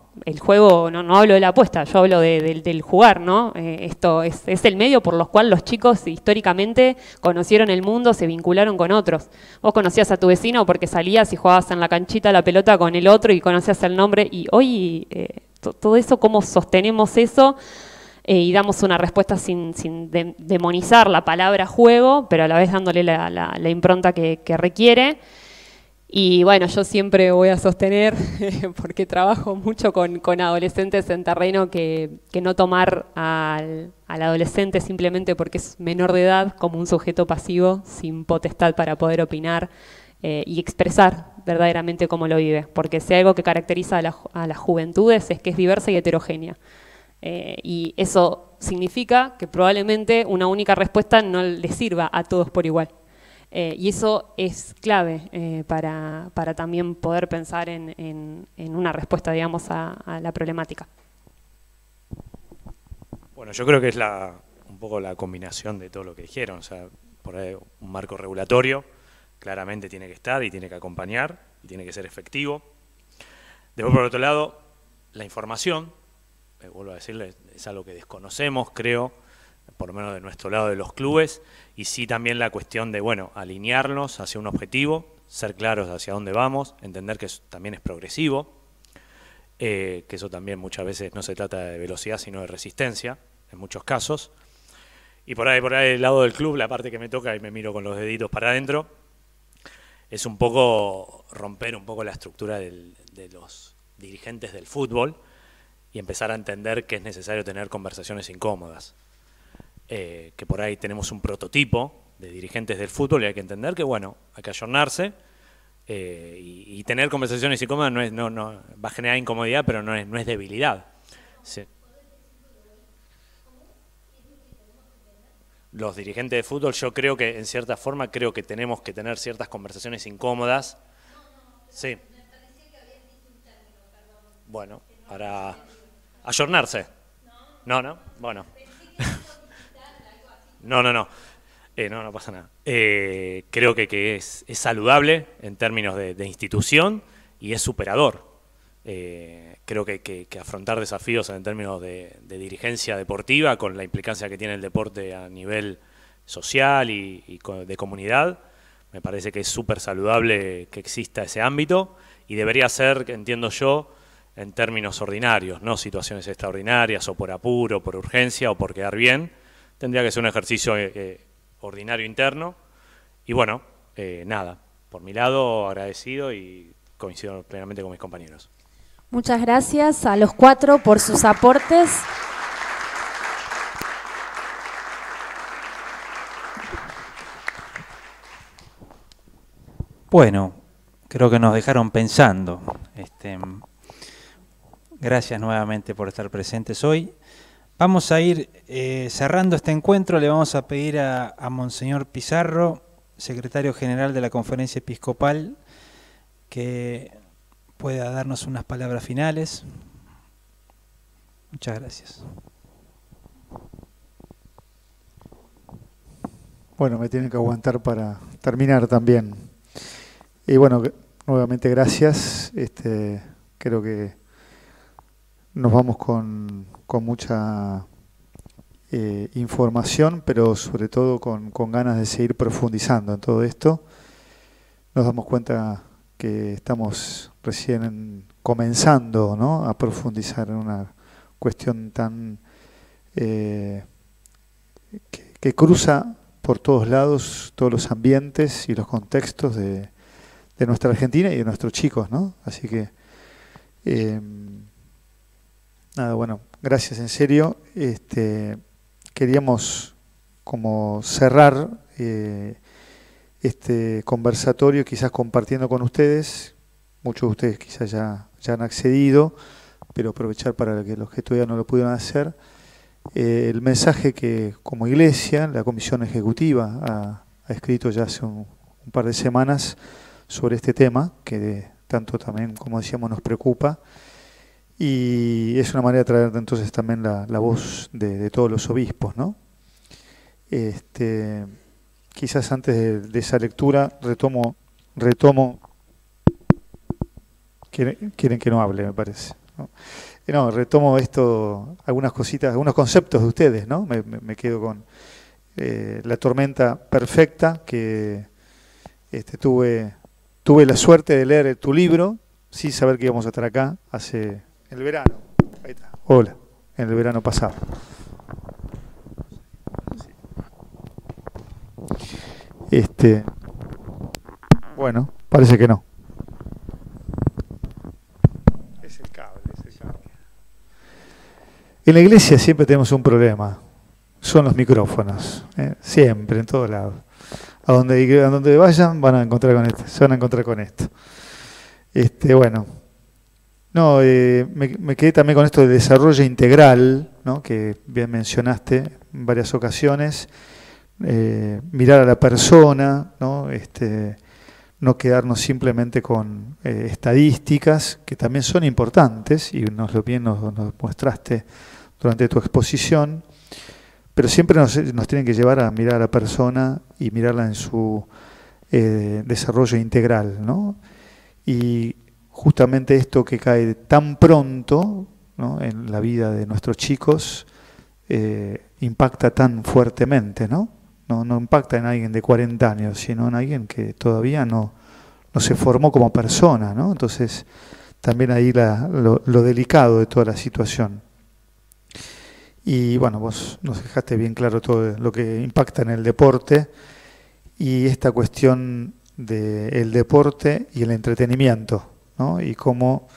S7: no hablo de la apuesta, yo hablo del jugar, ¿no? Esto es el medio por los cual los chicos históricamente conocieron el mundo, se vincularon con otros. Vos conocías a tu vecino porque salías y jugabas en la canchita la pelota con el otro y conocías el nombre, y hoy todo eso, ¿cómo sostenemos eso? Y damos una respuesta sin demonizar la palabra juego, pero a la vez dándole la impronta que requiere. Y bueno, yo siempre voy a sostener, porque trabajo mucho con adolescentes en terreno, que no tomar al adolescente simplemente porque es menor de edad como un sujeto pasivo, sin potestad para poder opinar y expresar verdaderamente cómo lo vive. Porque si hay algo que caracteriza a las juventudes es que es diversa y heterogénea. Y eso significa que probablemente una única respuesta no le sirva a todos por igual. Y eso es clave para también poder pensar en una respuesta, digamos, a la problemática.
S8: Bueno, yo creo que es un poco la combinación de todo lo que dijeron. O sea, por ahí un marco regulatorio claramente tiene que estar y tiene que acompañar y tiene que ser efectivo. Después, por otro lado, la información, vuelvo a decirle, es algo que desconocemos, creo, por lo menos de nuestro lado de los clubes, y sí también la cuestión de, bueno, alinearnos hacia un objetivo, ser claros hacia dónde vamos, entender que también es progresivo, que eso también muchas veces no se trata de velocidad sino de resistencia, en muchos casos. Y por ahí del lado del club, la parte que me toca, y me miro con los deditos para adentro, es un poco romper un poco la estructura de los dirigentes del fútbol y empezar a entender que es necesario tener conversaciones incómodas. Que por ahí tenemos un prototipo de dirigentes del fútbol y hay que entender que, bueno, hay que ayornarse y tener conversaciones incómodas no va a generar incomodidad, pero no es debilidad. Sí. Los dirigentes de fútbol, yo creo que en cierta forma tenemos que tener ciertas conversaciones incómodas. Sí. Bueno, para ayornarse. No, bueno. No pasa nada. Creo que es saludable en términos de institución y es superador. Creo que afrontar desafíos en términos de dirigencia deportiva, con la implicancia que tiene el deporte a nivel social y de comunidad, me parece que es súper saludable que exista ese ámbito y debería ser, entiendo yo, en términos ordinarios, no situaciones extraordinarias o por apuro, por urgencia o por quedar bien. Tendría que ser un ejercicio ordinario interno. Y bueno, nada, por mi lado agradecido y coincido plenamente con mis compañeros.
S4: Muchas gracias a los cuatro por sus aportes.
S2: Bueno, creo que nos dejaron pensando. Gracias nuevamente por estar presentes hoy. Vamos a ir cerrando este encuentro. Le vamos a pedir a Monseñor Pizarro, secretario general de la Conferencia Episcopal, que pueda darnos unas palabras finales. Muchas gracias.
S1: Bueno, me tienen que aguantar para terminar también. Y bueno, nuevamente gracias. Creo que nos vamos con mucha información, pero sobre todo con ganas de seguir profundizando en todo esto. Nos damos cuenta que estamos recién comenzando, ¿no?, a profundizar en una cuestión tan que cruza por todos lados, todos los ambientes y los contextos de nuestra Argentina y de nuestros chicos, ¿no? Así que nada, bueno, gracias en serio. Queríamos como cerrar este conversatorio, quizás compartiendo con ustedes. Muchos de ustedes quizás ya han accedido, pero aprovechar para que los que todavía no lo pudieron hacer. El mensaje que como Iglesia, la Comisión Ejecutiva ha escrito ya hace un par de semanas sobre este tema, que tanto también, como decíamos, nos preocupa. Y es una manera de traer entonces también la voz de todos los obispos, ¿no? Quizás antes de esa lectura retomo. Quieren que no hable, me parece, ¿no? No, retomo esto, algunas cositas, algunos conceptos de ustedes, ¿no? Me quedo con la tormenta perfecta, que tuve la suerte de leer tu libro sin saber que íbamos a estar acá en el verano. Ahí está. Hola, en el verano pasado. Bueno, parece que no. Es el cable. En la iglesia siempre tenemos un problema, son los micrófonos, siempre, en todos lados. A donde vayan van a encontrar con esto, se van a encontrar con esto. Bueno, no, me quedé también con esto de desarrollo integral, ¿no? Que bien mencionaste en varias ocasiones. Mirar a la persona, ¿no? No quedarnos simplemente con estadísticas, que también son importantes, y nos mostraste durante tu exposición, pero siempre nos tienen que llevar a mirar a la persona y mirarla en su desarrollo integral, ¿no? Y justamente esto que cae tan pronto, ¿no? En la vida de nuestros chicos, impacta tan fuertemente, ¿no? No impacta en alguien de 40 años, sino en alguien que todavía no se formó como persona, ¿no? Entonces, también ahí lo delicado de toda la situación. Y bueno, vos nos dejaste bien claro todo lo que impacta en el deporte y esta cuestión del deporte y el entretenimiento, ¿no? Y cómo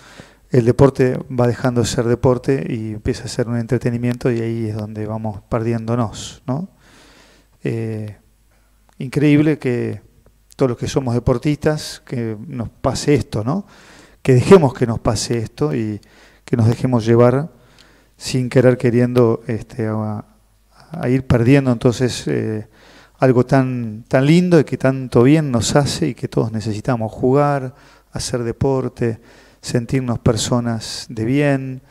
S1: el deporte va dejando de ser deporte y empieza a ser un entretenimiento, y ahí es donde vamos perdiéndonos, ¿no? Increíble que todos los que somos deportistas, que nos pase esto, ¿no? Que dejemos que nos pase esto y que nos dejemos llevar sin querer queriendo a ir perdiendo entonces algo tan lindo y que tanto bien nos hace y que todos necesitamos: jugar, hacer deporte, sentirnos personas de bien,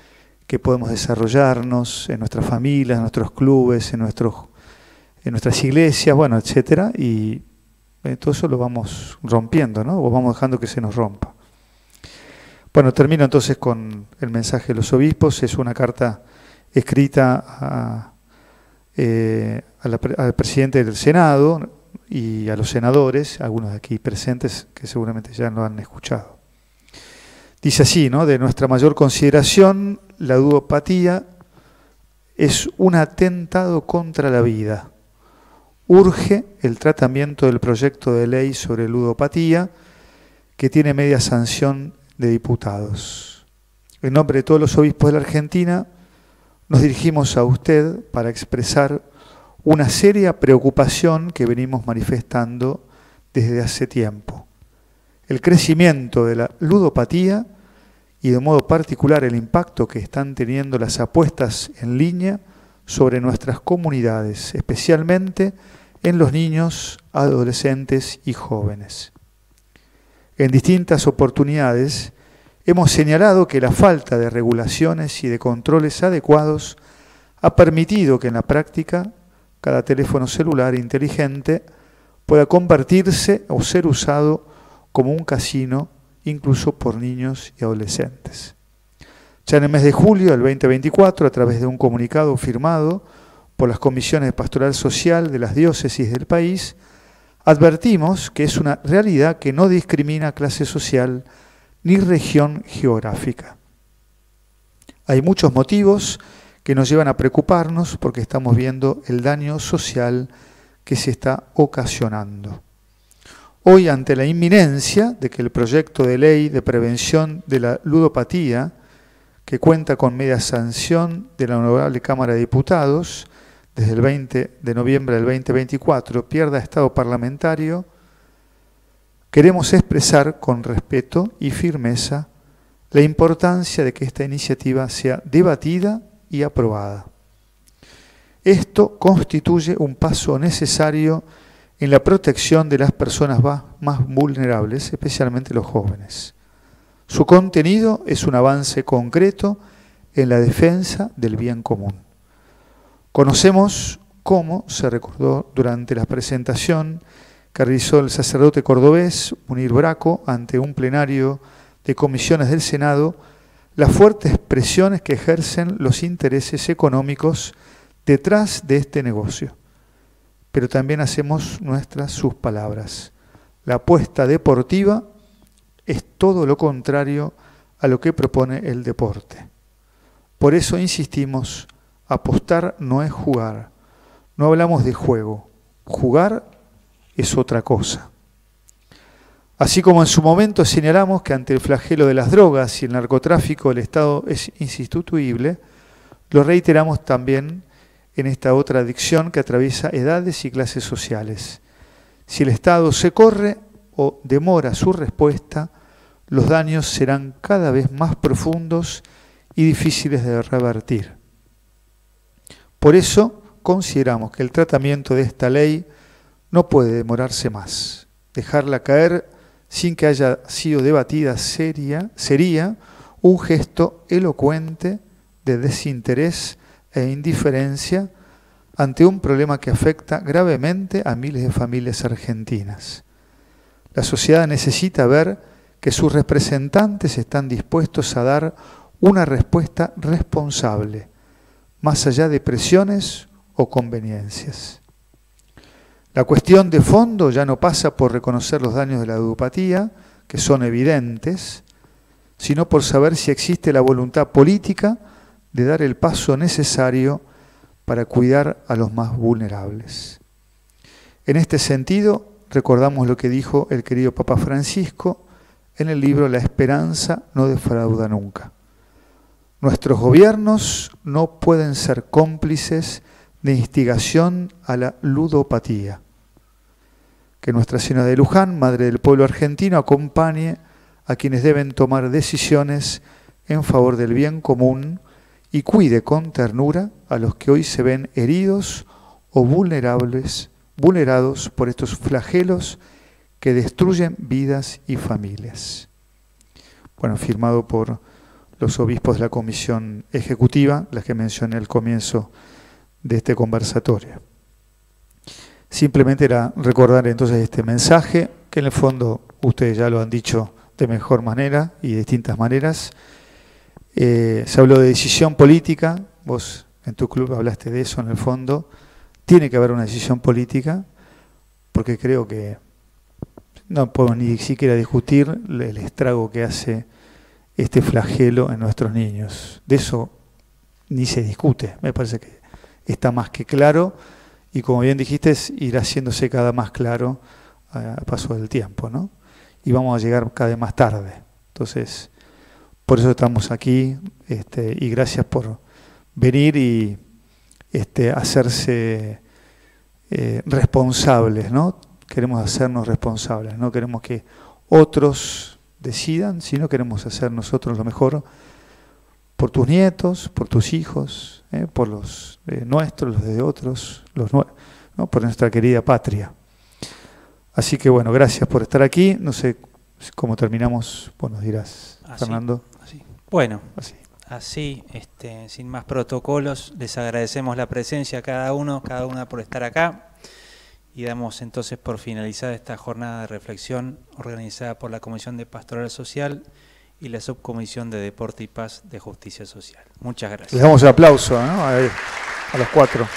S1: que podemos desarrollarnos en nuestras familias, en nuestros clubes, en nuestras iglesias, bueno, etcétera, y todo eso lo vamos rompiendo, ¿no? O vamos dejando que se nos rompa. Bueno, termino entonces con el mensaje de los obispos. Es una carta escrita al presidente del Senado y a los senadores, algunos de aquí presentes que seguramente ya lo han escuchado. Dice así, ¿no? De nuestra mayor consideración, la ludopatía es un atentado contra la vida. Urge el tratamiento del proyecto de ley sobre ludopatía, que tiene media sanción de diputados. En nombre de todos los obispos de la Argentina, nos dirigimos a usted para expresar una seria preocupación que venimos manifestando desde hace tiempo. El crecimiento de la ludopatía y de modo particular el impacto que están teniendo las apuestas en línea sobre nuestras comunidades, especialmente en los niños, adolescentes y jóvenes. En distintas oportunidades hemos señalado que la falta de regulaciones y de controles adecuados ha permitido que en la práctica cada teléfono celular inteligente pueda convertirse o ser usado como un casino, incluso por niños y adolescentes. Ya en el mes de julio del 2024, a través de un comunicado firmado por las comisiones de pastoral social de las diócesis del país, advertimos que es una realidad que no discrimina clase social ni región geográfica. Hay muchos motivos que nos llevan a preocuparnos porque estamos viendo el daño social que se está ocasionando. Hoy, ante la inminencia de que el proyecto de ley de prevención de la ludopatía, que cuenta con media sanción de la Honorable Cámara de Diputados desde el 20 de noviembre del 2024, pierda estado parlamentario, queremos expresar con respeto y firmeza la importancia de que esta iniciativa sea debatida y aprobada. Esto constituye un paso necesario en la protección de las personas más vulnerables, especialmente los jóvenes. Su contenido es un avance concreto en la defensa del bien común. Conocemos cómo se recordó durante la presentación que realizó el sacerdote cordobés Munir Braco ante un plenario de comisiones del Senado las fuertes presiones que ejercen los intereses económicos detrás de este negocio. Pero también hacemos nuestras sus palabras. La apuesta deportiva es todo lo contrario a lo que propone el deporte. Por eso insistimos, apostar no es jugar. No hablamos de juego. Jugar es otra cosa. Así como en su momento señalamos que ante el flagelo de las drogas y el narcotráfico el Estado es insustituible, lo reiteramos también en esta otra adicción que atraviesa edades y clases sociales. Si el Estado se corre o demora su respuesta, los daños serán cada vez más profundos y difíciles de revertir. Por eso consideramos que el tratamiento de esta ley no puede demorarse más. Dejarla caer sin que haya sido debatida sería un gesto elocuente de desinterés e indiferencia ante un problema que afecta gravemente a miles de familias argentinas. La sociedad necesita ver que sus representantes están dispuestos a dar una respuesta responsable, más allá de presiones o conveniencias. La cuestión de fondo ya no pasa por reconocer los daños de la ludopatía, que son evidentes, sino por saber si existe la voluntad política de dar el paso necesario para cuidar a los más vulnerables. En este sentido, recordamos lo que dijo el querido Papa Francisco en el libro La esperanza no defrauda nunca. Nuestros gobiernos no pueden ser cómplices de instigación a la ludopatía. Que Nuestra Señora de Luján, Madre del pueblo argentino, acompañe a quienes deben tomar decisiones en favor del bien común y cuide con ternura a los que hoy se ven heridos o vulnerados por estos flagelos que destruyen vidas y familias. Bueno, firmado por los obispos de la Comisión Ejecutiva, las que mencioné al comienzo de este conversatorio. Simplemente era recordar entonces este mensaje, que en el fondo ustedes ya lo han dicho de mejor manera y de distintas maneras. Se habló de decisión política, vos en tu club hablaste de eso en el fondo. Tiene que haber una decisión política, porque creo que no podemos ni siquiera discutir el estrago que hace este flagelo en nuestros niños. De eso ni se discute, me parece que está más que claro, y como bien dijiste, irá haciéndose cada más claro a paso del tiempo, ¿no? Y vamos a llegar cada vez más tarde. Entonces, por eso estamos aquí, y gracias por venir y hacerse responsables, ¿no? Queremos hacernos responsables, no queremos que otros decidan, sino queremos hacer nosotros lo mejor por tus nietos, por tus hijos, por los nuestros, los de otros, ¿no? Por nuestra querida patria. Así que bueno, gracias por estar aquí. No sé cómo terminamos, vos nos dirás, Fernando.
S2: Así. Bueno, así, sin más protocolos, les agradecemos la presencia a cada una por estar acá. Y damos entonces por finalizada esta jornada de reflexión organizada por la Comisión de Pastoral Social y la Subcomisión de Deporte y Paz de Justicia Social. Muchas gracias.
S1: Les damos el aplauso, ¿no? A los cuatro.